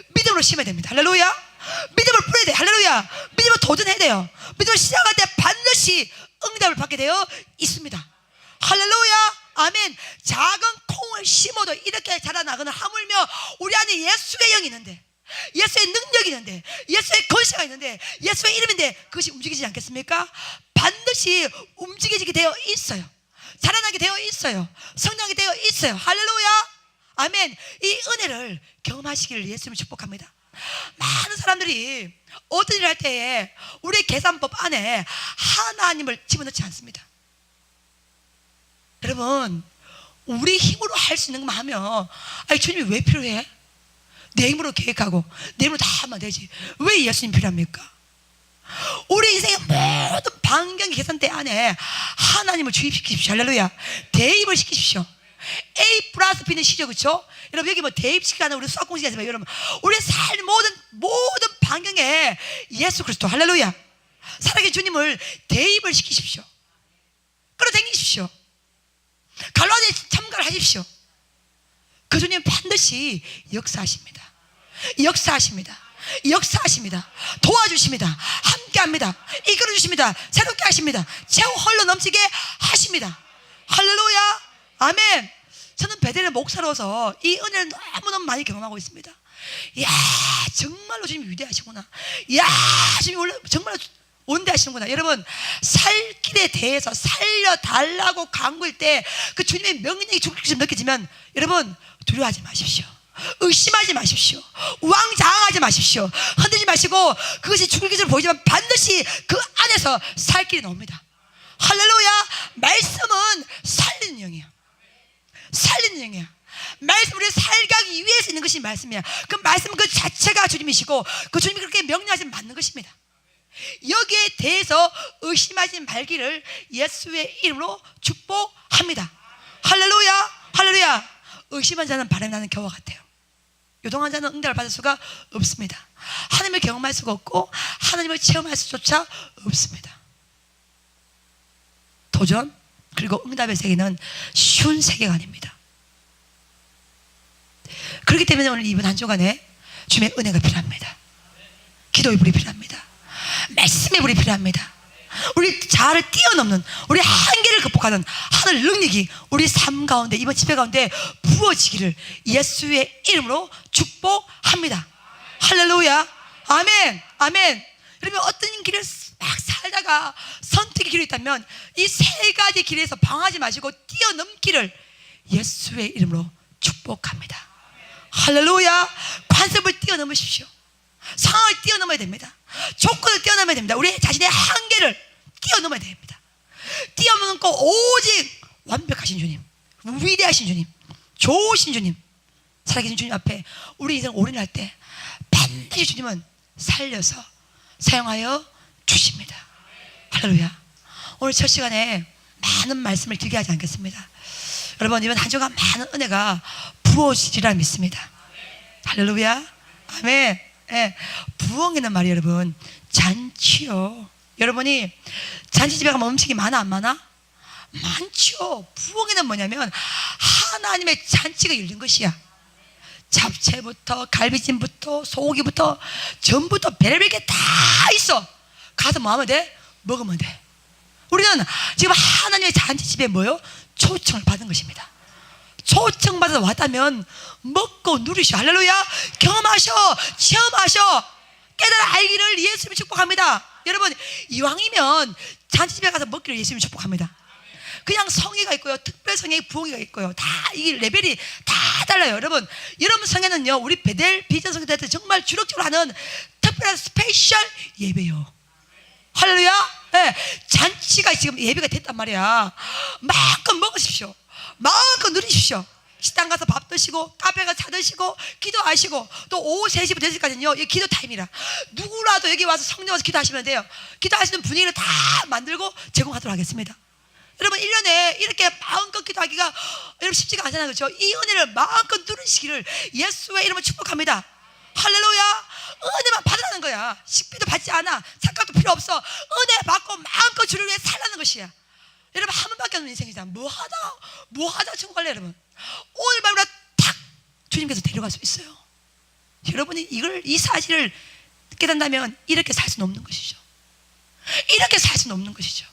믿음으로 심어야 됩니다. 할렐루야. 믿음을 뿌려야 돼요. 할렐루야. 믿음을 도전해야 돼요. 믿음을 시작할 때 반드시 응답을 받게 되어 있습니다. 할렐루야, 아멘. 작은 콩을 심어도 이렇게 자라나거나 하물며 우리 안에 예수의 영이 있는데, 예수의 능력이 있는데, 예수의 권세가 있는데, 예수의 이름인데 그것이 움직이지 않겠습니까? 반드시 움직이게 되어 있어요. 자라나게 되어 있어요. 성장하게 되어 있어요. 할렐루야, 아멘. 이 은혜를 경험하시기를 예수님을 축복합니다. 많은 사람들이 어떤 일을 할 때에 우리의 계산법 안에 하나님을 집어넣지 않습니다. 여러분, 우리 힘으로 할 수 있는 것만 하면 아니 주님이 왜 필요해? 내 힘으로 계획하고 내 힘으로 다 하면 되지. 왜 예수님 필요합니까? 우리 인생의 모든 반경 계산대 안에 하나님을 주입시키십시오. 할렐루야. 대입을 시키십시오. A 플러스 B는 C죠, 그렇죠? 여러분, 여기 뭐 대입시키는 우리 수학 공식이 아니지만 여러분, 우리의 삶 모든 반경에 예수 그리스도, 할렐루야, 살아계신 주님을 대입을 시키십시오. 끌어당기십시오. 갈라디아에 참가를 하십시오. 그 주님 반드시 역사하십니다. 역사하십니다. 역사하십니다. 도와주십니다. 함께합니다. 이끌어주십니다. 새롭게 하십니다. 최후 홀로 넘치게 하십니다. 할렐루야, 아멘. 저는 베델의 목사로서 이 은혜를 너무너무 많이 경험하고 있습니다. 이야, 정말로 주님이 위대하시구나. 이야, 주님이 원래 정말로 온대하시는구나. 여러분, 살 길에 대해서 살려달라고 간구할 때 그 주님의 명령이 주님처럼 느껴지면 여러분 두려워하지 마십시오. 의심하지 마십시오. 우왕좌왕하지 마십시오. 흔들지 마시고, 그것이 죽을 기술을 보이지만 반드시 그 안에서 살 길이 나옵니다. 할렐루야. 말씀은 살리는 영이에요. 살리는 영이야. 말씀, 우리가 살기 위해서 있는 것이 말씀이야. 그 말씀 그 자체가 주님이시고 그 주님이 그렇게 명령하시면 맞는 것입니다. 여기에 대해서 의심하지 말기를 예수의 이름으로 축복합니다. 할렐루야, 할렐루야. 의심한 자는 바람이 나는 겨와 같아요. 요동한 자는 응답을 받을 수가 없습니다. 하나님을 경험할 수가 없고 하나님을 체험할 수조차 없습니다. 도전 그리고 응답의 세계는 쉬운 세계가 아닙니다. 그렇기 때문에 오늘 이번 한 주간에 주님의 은혜가 필요합니다. 기도의 불이 필요합니다. 말씀의 불이 필요합니다. 우리 자아를 뛰어넘는, 우리 한계를 극복하는 하늘 능력이 우리 삶 가운데, 이번 집회 가운데 부어지기를 예수의 이름으로 축복합니다. 할렐루야. 아멘, 아멘. 여러분, 어떤 길을 막 살다가 선택의 길이 있다면 이 세 가지 길에서 방황하지 마시고 뛰어넘기를 예수의 이름으로 축복합니다. 할렐루야. 관습을 뛰어넘으십시오. 상황을 뛰어넘어야 됩니다. 조건을 뛰어넘어야 됩니다. 우리 자신의 한계를 뛰어넘어야 됩니다. 뛰어넘고 오직 완벽하신 주님, 위대하신 주님, 좋으신 주님, 살아계신 주님 앞에 우리 인생 올인할 때 반드시 주님은 살려서 사용하여 주십니다. 할렐루야. 오늘 첫 시간에 많은 말씀을 길게 하지 않겠습니다. 여러분, 이번 한 주간 많은 은혜가 부어지리라 믿습니다. 할렐루야. 아멘. 예. 부엉이는 말이에요, 여러분. 잔치요. 여러분이 잔치집에 가면 음식이 많아, 안 많아? 많죠. 부엉이는 뭐냐면 하나님의 잔치가 열린 것이야. 잡채부터 갈비찜부터 소고기부터 전부터 별별 게 다 있어. 가서 뭐 하면 돼? 먹으면 돼. 우리는 지금 하나님의 잔치집에 뭐요? 초청을 받은 것입니다. 초청받아서 왔다면 먹고 누리시오. 할렐루야. 경험하셔, 체험하셔, 깨달아 알기를 예수님이 축복합니다. 여러분, 이왕이면 잔치집에 가서 먹기를 예수님이 축복합니다. 그냥 성의가 있고요, 특별 성의 부흥회가 있고요. 다 이 레벨이 다 달라요. 여러분 성회는요, 우리 베델 비전 성회들 정말 주력적으로 하는 특별한 스페셜 예배요. 할렐루야. 네, 잔치가 지금 예배가 됐단 말이야. 마음껏 먹으십시오. 마음껏 누리십시오. 식당 가서 밥 드시고 카페 가서 차 드시고 기도하시고 또 오후 3시부터 4시까지는요, 이 기도 타임이라 누구라도 여기 와서 성령 와서 기도하시면 돼요. 기도하시는 분위기를 다 만들고 제공하도록 하겠습니다. 여러분 1년에 이렇게 마음껏 기도하기가 여러분 쉽지가 않잖아요. 그렇죠? 이 은혜를 마음껏 누리시기를 예수의 이름으로 축복합니다. 할렐루야. 은혜만 받으라는 거야. 식비도 받지 않아. 착각도 필요 없어. 은혜 받고 마음껏 주를 위해 살라는 것이야. 여러분 한 번밖에 없는 인생이잖아. 뭐 하다 천국 갈래. 여러분 오늘 밤이라 탁 주님께서 데려갈 수 있어요. 여러분이 이 사실을 깨닫는다면 이렇게 살 수는 없는 것이죠. 이렇게 살 수는 없는 것이죠.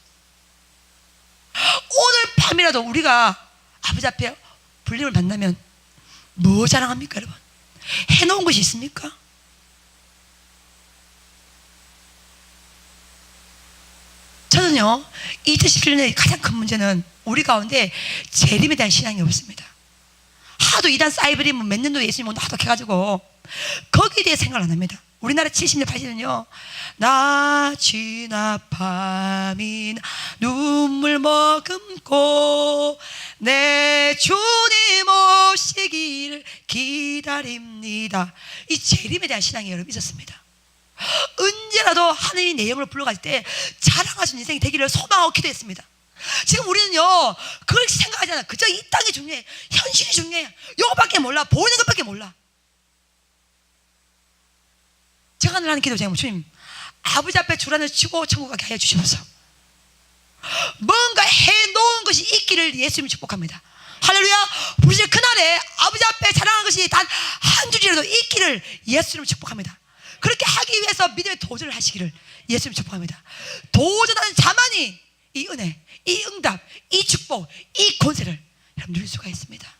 오늘 밤이라도 우리가 아버지 앞에 불림을 만나면 뭐 자랑합니까, 여러분? 해놓은 것이 있습니까? 저는요, 2017년의 가장 큰 문제는 우리 가운데 재림에 대한 신앙이 없습니다. 하도 이단 사이버림 몇 년도 예수님 온다 하도 해가지고 거기에 대해 생각을 안 합니다. 우리나라 70년 80년요, 낮이나 밤이나 눈물 머금고 내 주님 오시기를 기다립니다. 이 재림에 대한 신앙이 여러분 있었습니다. 언제라도 하느님 내 영을 불러갈 때 자랑하신 인생이 되기를 소망하고 기도했습니다. 지금 우리는요, 그렇게 생각하지 않아. 그저 이 땅이 중요해. 현실이 중요해. 이거밖에 몰라. 보이는 것밖에 몰라. 제가 늘 하는 기도 제목은 주님, 아버지 앞에 주란을 치고 천국 가게 하여 주시옵소서. 뭔가 해놓은 것이 있기를 예수님이 축복합니다. 할렐루야. 부르실 그날에 아버지 앞에 자랑하는 것이 단 한 줄이라도 있기를 예수님이 축복합니다. 그렇게 하기 위해서 믿음의 도전을 하시기를 예수님이 축복합니다. 도전하는 자만이 이 은혜, 이 응답, 이 축복, 이 권세를 여러분 누릴 수가 있습니다.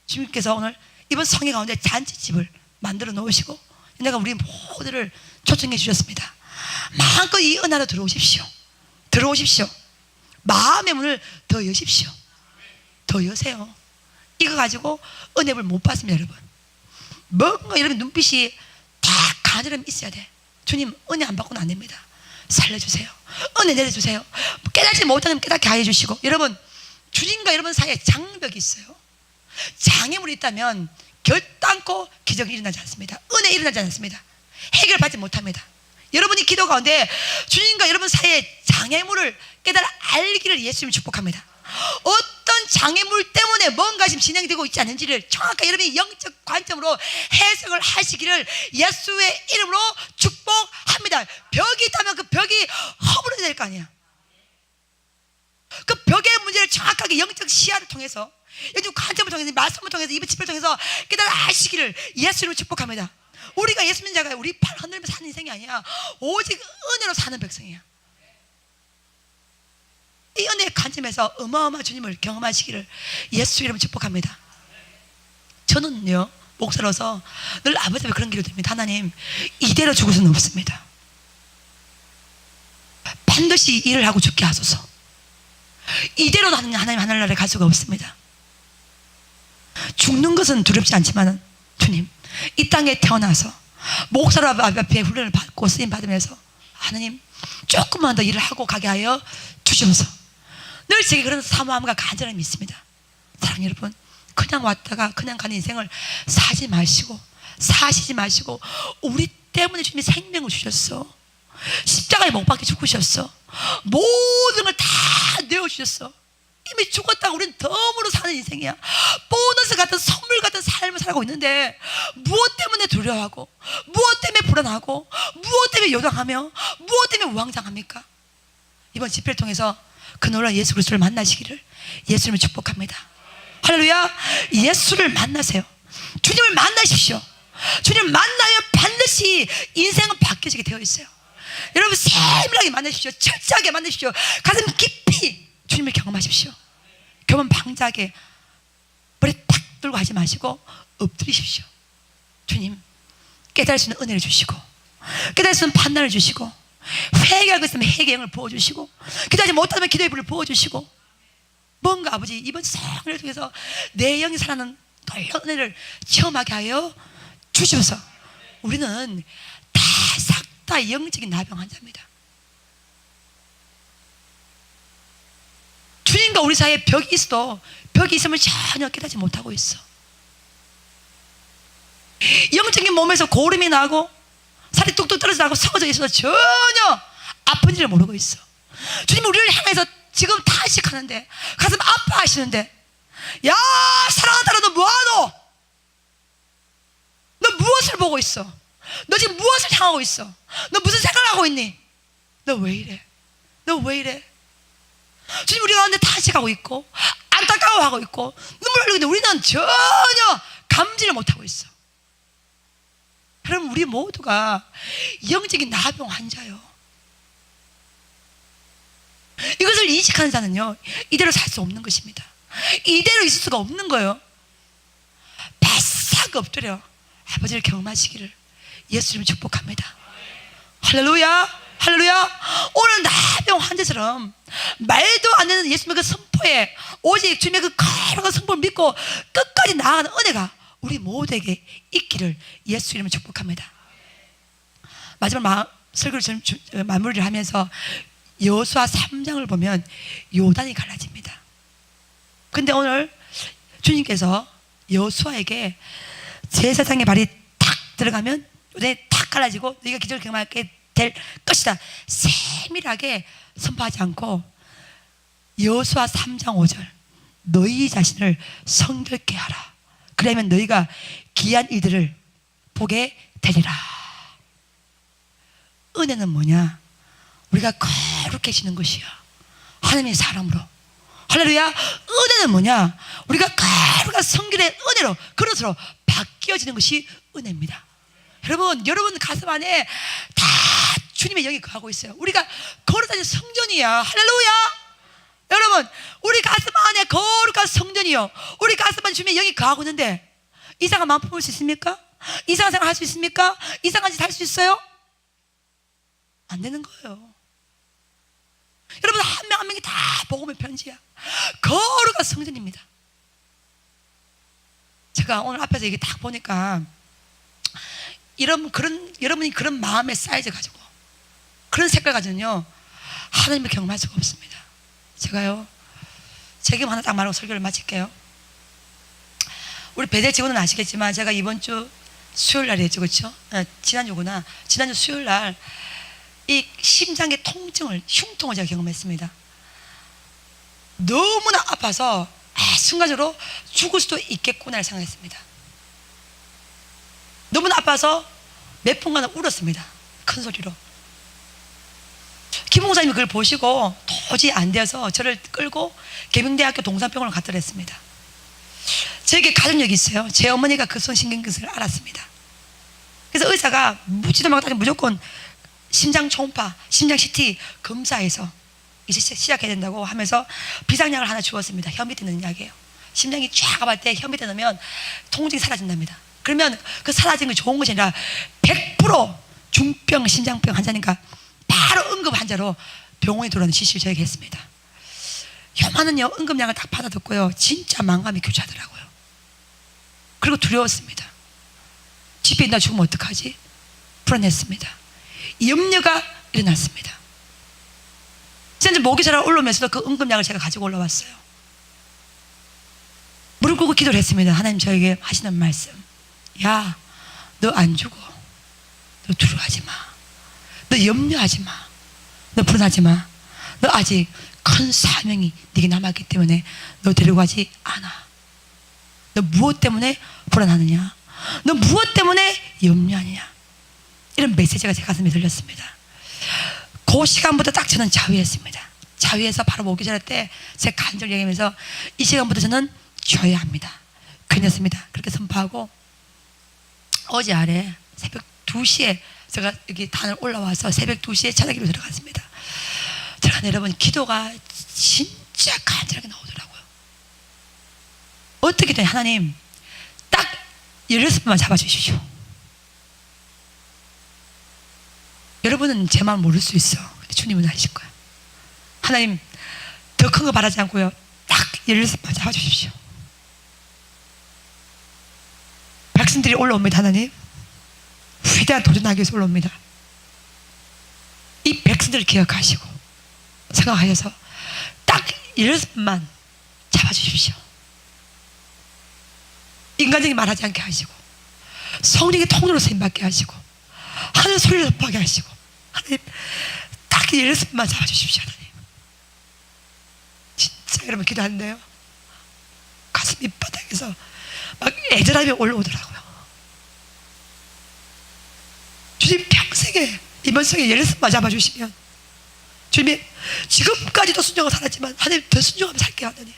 주님께서 오늘 이번 성회 가운데 잔치집을 만들어 놓으시고 내가 우리 모두를 초청해 주셨습니다. 마음껏 이 은혜로 들어오십시오. 들어오십시오. 마음의 문을 더 여십시오. 더 여세요. 이거 가지고 은혜를 못 받습니다, 여러분. 뭔가 여러분 눈빛이 다 가늘음 있어야 돼. 주님, 은혜 안 받고는 안 됩니다. 살려주세요. 은혜 내려주세요. 깨닫지 못하면 깨닫게 하여 주시고. 여러분, 주님과 여러분 사이에 장벽이 있어요. 장애물이 있다면 결단코 기적이 일어나지 않습니다. 은혜 일어나지 않습니다. 해결받지 못합니다. 여러분이 기도 가운데 주님과 여러분 사이에 장애물을 깨달아 알기를 예수님이 축복합니다. 어떤 장애물 때문에 뭔가 지금 진행되고 있지 않은지를 정확하게 여러분이 영적 관점으로 해석을 하시기를 예수의 이름으로 축복합니다. 벽이 있다면 그 벽이 허물어야 될 거 아니야. 그 벽의 문제를 정확하게 영적 시야를 통해서, 영적 관점을 통해서, 말씀을 통해서, 입의 집을 통해서 깨달아 아시기를 예수님을 축복합니다. 우리가 예수 믿는 자가 우리 팔 흔들며 사는 인생이 아니야. 오직 은혜로 사는 백성이야. 이 은혜의 관점에서 어마어마한 주님을 경험하시기를 예수 이름으로 축복합니다. 저는요, 목사로서 늘 아버지 앞에 그런 기도 드립니다. 하나님, 이대로 죽을 수는 없습니다. 반드시 일을 하고 죽게 하소서. 이대로 나는 하나님 하늘나라에 갈 수가 없습니다. 죽는 것은 두렵지 않지만 주님, 이 땅에 태어나서 목사로 앞에 훈련을 받고 쓰임 받으면서 하나님 조금만 더 일을 하고 가게 하여 주시옵소서. 늘 제게 그런 사모함과 간절함이 있습니다. 사랑하는 여러분, 그냥 왔다가 그냥 가는 인생을 사시지 마시고 우리 때문에 주님이 생명을 주셨어. 십자가에 못 박혀 죽으셨어. 모든 걸 다 내어주셨어. 이미 죽었다고 우리는 덤으로 사는 인생이야. 보너스 같은 선물 같은 삶을 살고 있는데 무엇 때문에 두려워하고, 무엇 때문에 불안하고, 무엇 때문에 요동하며, 무엇 때문에 우왕좌왕합니까? 이번 집회를 통해서 그 놀라운 예수 그리스도를 만나시기를 예수님을 축복합니다. 할렐루야. 예수를 만나세요. 주님을 만나십시오. 주님을 만나야 반드시 인생은 바뀌어지게 되어 있어요. 여러분 세밀하게 만나십시오. 철저하게 만나십시오. 가슴 깊이 주님을 경험하십시오. 교만 방자하게 머리 탁 들고 하지 마시고 엎드리십시오. 주님, 깨달을 수 있는 은혜를 주시고, 깨달을 수 있는 판단을 주시고, 회개하고 있으면 회개의 영을 부어주시고, 기도하지 못하면 기도의 불을 부어주시고, 뭔가 아버지 이번 성을 통해서 내 영이 살아나는 놀라운 은혜를 체험하게 하여 주시옵소서. 우리는 싹 다 영적인 나병 환자입니다. 주님과 우리 사이에 벽이 있어도 벽이 있으면 전혀 깨닫지 못하고 있어. 영적인 몸에서 고름이 나고 살이 뚝뚝 떨어져 나고 썩어져 있어도 전혀 아픈지를 모르고 있어. 주님 우리를 향해서 지금 탄식하는데, 가슴 아파하시는데, 야 사랑한다, 너 뭐하노? 너 무엇을 보고 있어? 너 지금 무엇을 향하고 있어? 너 무슨 생각을 하고 있니? 너 왜 이래? 너 왜 이래? 주님 우리 가운데 탄식하고 있고 안타까워하고 있고 눈물 흘리고 있는데 우리는 전혀 감지를 못하고 있어. 그럼 우리 모두가 영적인 나병 환자요. 이것을 인식하는 자는요, 이대로 살 수 없는 것입니다. 이대로 있을 수가 없는 거예요. 바싹 엎드려 아버지를 경험하시기를 예수님을 축복합니다. 할렐루야, 할렐루야. 오늘 나병 환자처럼 말도 안 되는 예수님의 그 선포에 오직 주님의 그 거룩한 선포를 믿고 끝까지 나아가는 은혜가 우리 모두에게 있기를 예수 이름으로 축복합니다. 마지막 설교를 마무리를 하면서 여호수아 3장을 보면 요단이 갈라집니다. 근데 오늘 주님께서 여호수아에게 제사장의 발이 탁 들어가면 요단이 탁 갈라지고 너희가 기적을 경험하게 될 것이다. 세밀하게 선포하지 않고 여호수아 3장 5절 너희 자신을 성결케 하라. 그러면 너희가 기이한 일들을 보게 되리라. 은혜는 뭐냐? 우리가 거룩해지는 것이야. 하나님의 사람으로. 할렐루야. 은혜는 뭐냐? 우리가 거룩한 성결의 은혜로, 그릇으로 바뀌어지는 것이 은혜입니다. 여러분 가슴 안에 다 주님의 영이 거하고 있어요. 우리가 거룩한 성전이야. 할렐루야. 여러분 우리 가슴 안에 거룩한 성전이요, 우리 가슴 안에 주님의 영이 거하고 있는데 이상한 마음 품을 수 있습니까? 이상한 생각 할 수 있습니까? 이상한 짓 할 수 있어요? 안 되는 거예요. 여러분 한 명 한 명이 다 복음의 편지야. 거룩한 성전입니다. 제가 오늘 앞에서 이게 딱 보니까 여러분이 그런 마음의 사이즈 가지고 그런 색깔 가지고는요 하나님을 경험할 수가 없습니다. 제가요 제게 하나 딱 말하고 설교를 마칠게요. 우리 베델 직원은 아시겠지만 제가 이번 주 수요일 날이었죠, 그렇죠? 지난주 수요일 날 이 심장의 통증을, 흉통을 제가 경험했습니다. 너무나 아파서 순간적으로 죽을 수도 있겠구나를 생각했습니다. 너무나 아파서 몇 분간 울었습니다. 큰 소리로. 김 목사님이 그걸 보시고 도저히 안 되어서 저를 끌고 계명대학교 동산병원을 갔더랬습니다. 저에게 가족력이 있어요. 제 어머니가 급성심근경색을 알았습니다. 그래서 의사가 묻지도 말고 따지면 무조건 심장 초음파, 심장 CT 검사해서 이제 시작해야 된다고 하면서 비상약을 하나 주었습니다. 혀 밑에 넣는 약이에요. 심장이 쫙 아플 때 혀 밑에 넣으면 통증이 사라진답니다. 그러면 그 사라진 게 좋은 것이 아니라 100% 중병 심장병 환자니까 바로 응급 환자로 병원에 들어오는 지시를 저에게 했습니다. 요만은요 응급약을 딱 받아 듣고요 진짜 망감이 교차하더라고요. 그리고 두려웠습니다. 집에 있나 죽으면 어떡하지? 불안했습니다. 염려가 일어났습니다. 이제 목이 잘 올라오면서도 그 응급약을 제가 가지고 올라왔어요. 무릎 꿇고 기도를 했습니다. 하나님 저에게 하시는 말씀, 야, 너 안 죽어. 너 두려워하지 마. 너 염려하지 마. 너 불안하지 마. 너 아직 큰 사명이 네게 남았기 때문에 너 데려가지 않아. 너 무엇 때문에 불안하느냐? 너 무엇 때문에 염려하느냐? 이런 메시지가 제 가슴에 들렸습니다. 그 시간부터 딱 저는 자위했습니다. 자위해서 바로 목이 자랄 때 제 간절히 얘기하면서 이 시간부터 저는 줘야 합니다. 괜찮습니다. 그렇게 선포하고 어제 아래 새벽 2시에 제가 여기 단을 올라와서 새벽 2시에 찬양기로 들어갔습니다. 들어간 여러분 기도가 진짜 간절하게 나오더라고요. 어떻게 든 하나님 딱 16번만 잡아주십시오. 여러분은 제 마음 모를 수 있어. 근데 주님은 아실 거야. 하나님 더 큰 거 바라지 않고요 딱 16번만 잡아주십시오. 백성들이 올라옵니다. 하나님 위대한 도전하기 위해서 올라옵니다. 이 백성들을 기억하시고 생각하셔서 딱 16번만 잡아주십시오. 인간적인 말하지 않게 하시고 성령의 통로로 쓰임받게 하시고 하늘 소리를 접하게 하시고 하나님 딱 16번만 잡아주십시오. 하나님 진짜 여러분 기도하는데요 가슴 밑바닥에서 막 애절함이 올라오더라고요. 주님 평생에 이번 생에 16번만 잡아주시면 주님이 지금까지도 순종하고 살았지만 하나님 더 순종하면 살게요. 하나님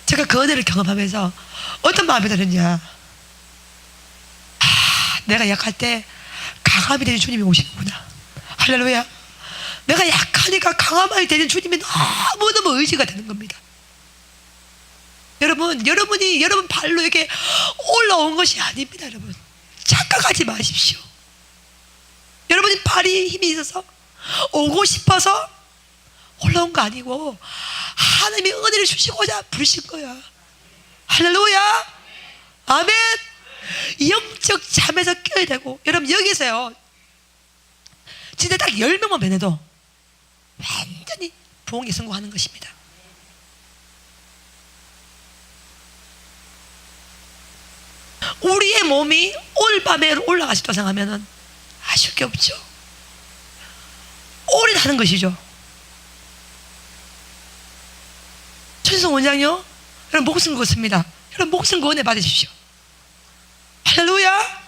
제가 그 은혜를 경험하면서 어떤 마음이 들었냐, 내가 약할 때 강함이 되는 주님이 오시는구나. 할렐루야. 내가 약하니까 강함이 되는 주님이 너무너무 의지가 되는 겁니다. 여러분이 여러분 발로 이렇게 올라온 것이 아닙니다. 여러분 착각하지 마십시오. 여러분이 발이 힘이 있어서 오고 싶어서 올라온 거 아니고 하나님이 은혜를 주시고자 부르신 거야. 할렐루야. 아멘. 영적 잠에서 깨어야 되고, 여러분 여기서요 진짜 딱 10명만 변해도 완전히 부흥에 성공하는 것입니다. 우리의 몸이 오늘 밤에 올라가시다고 생각하면 아쉬울 게 없죠. 올인하는 것이죠. 천성 원장요, 여러분 목숨 그었습니다. 여러분 목숨 그 은혜 받으십시오. 할렐루야.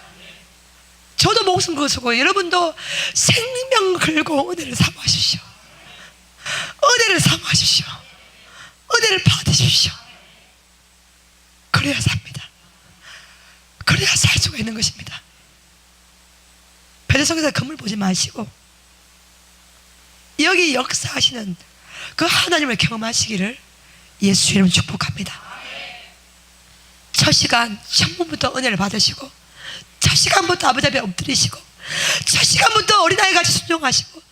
저도 목숨 그었고 여러분도 생명 걸고 은혜를 사모하십시오. 은혜를 사모하십시오. 은혜를 받으십시오. 그래야 삽니다. 그래야 살 수가 있는 것입니다. 베드로성에서 건물 보지 마시고 여기 역사하시는 그 하나님을 경험하시기를 예수 이름으로 축복합니다. 첫 시간 천문부터 은혜를 받으시고 첫 시간부터 아버지 앞에 엎드리시고 첫 시간부터 어린아이 같이 순종하시고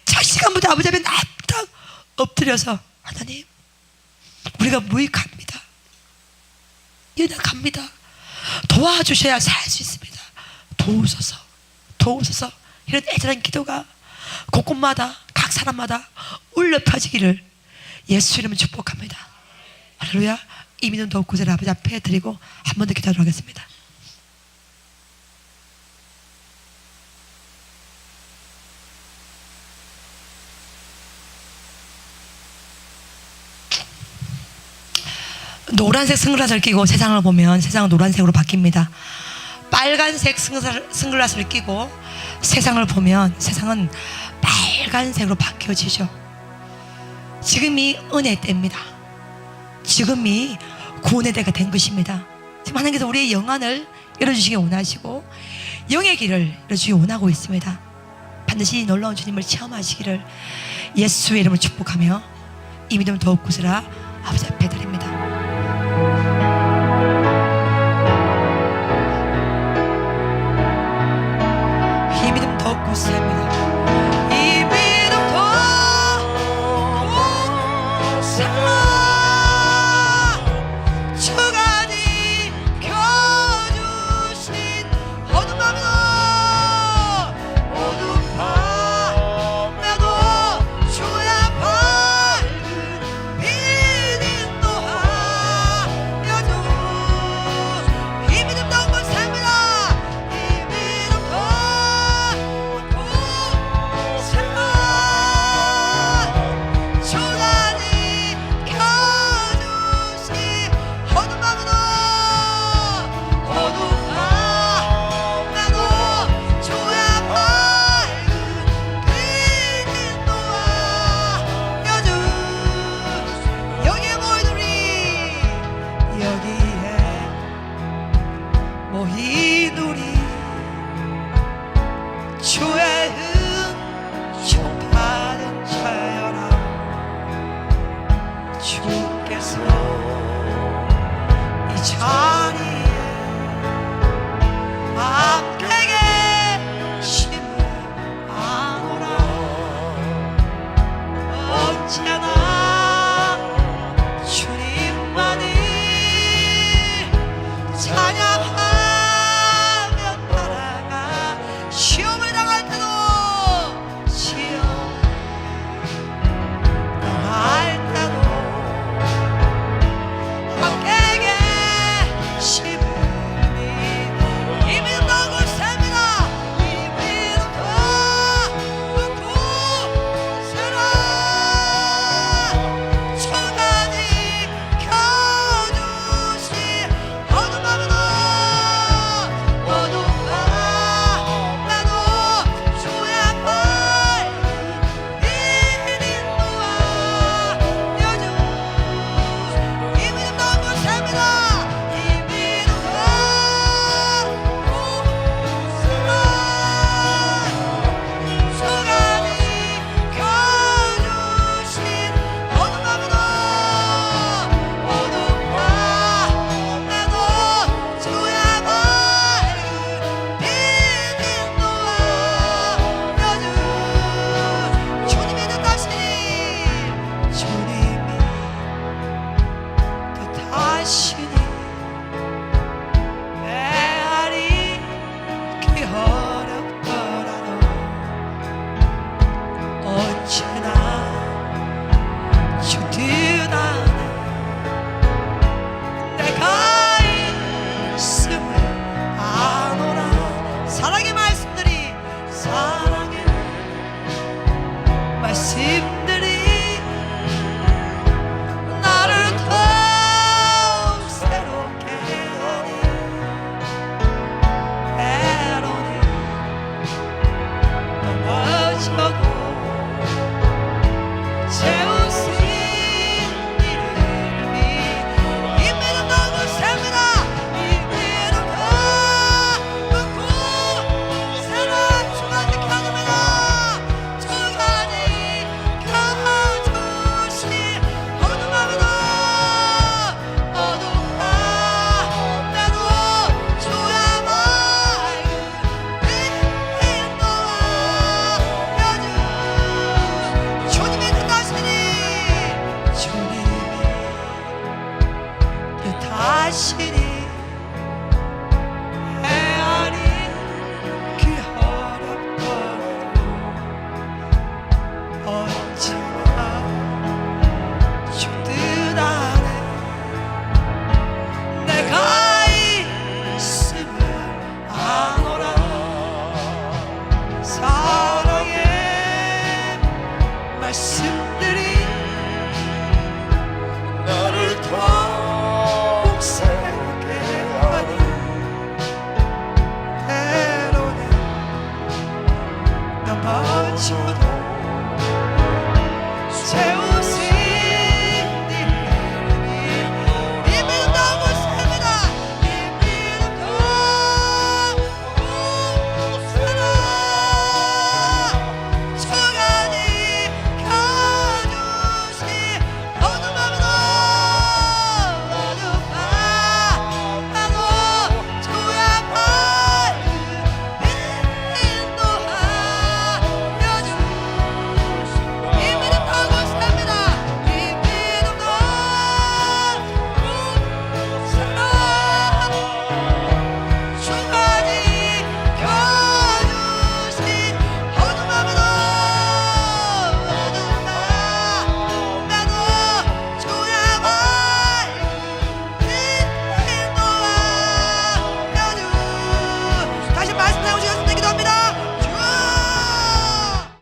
첫 시간부터 아버지 앞에 납작 엎드려서 하나님 우리가 무익합니다. 연약합니다. 도와주셔야 살 수 있습니다. 도우소서. 이런 애절한 기도가 곳곳마다 각 사람마다 울려 퍼지기를 예수 이름으로 축복합니다. 할렐루야. 이 믿음도 구세를 아버지 앞에 드리고 한 번 더 기도하도록 하겠습니다. 노란색 선글라스를 끼고 세상을 보면 세상은 노란색으로 바뀝니다. 빨간색 선글라스를 끼고 세상을 보면 세상은 빨간색으로 바뀌어지죠. 지금이 은혜의 때입니다. 지금이 구원의 때가 된 것입니다. 지금 하나님께서 우리의 영안을 열어주시기 원하시고 영의 길을 열어주시기 원하고 있습니다. 반드시 놀라운 주님을 체험하시기를 예수의 이름을 축복하며 이 믿음 더욱 굳으라 아버지 앞에 드립니다. 이 믿음 더욱 굳습니다. 이 믿음 더욱 굳으라 주가 지켜주신 어둠 밤에도 주의 밝은 빛 인도하여줘. 이 믿음 더욱 굳습니다. 이 믿음 더욱 굳습니다. 주가 지켜주신 어둠 밤에도 주의 밝은 빛 인도하여주. 여기에 모인 우리 여기에 모인 우리 주의 은총받은 자여라. 주께서 이 자리에 함께 계심을 아노라. 언제나 주님만이 찬양하며 따라가 시험을 당할 때도 아빠 치고도 채우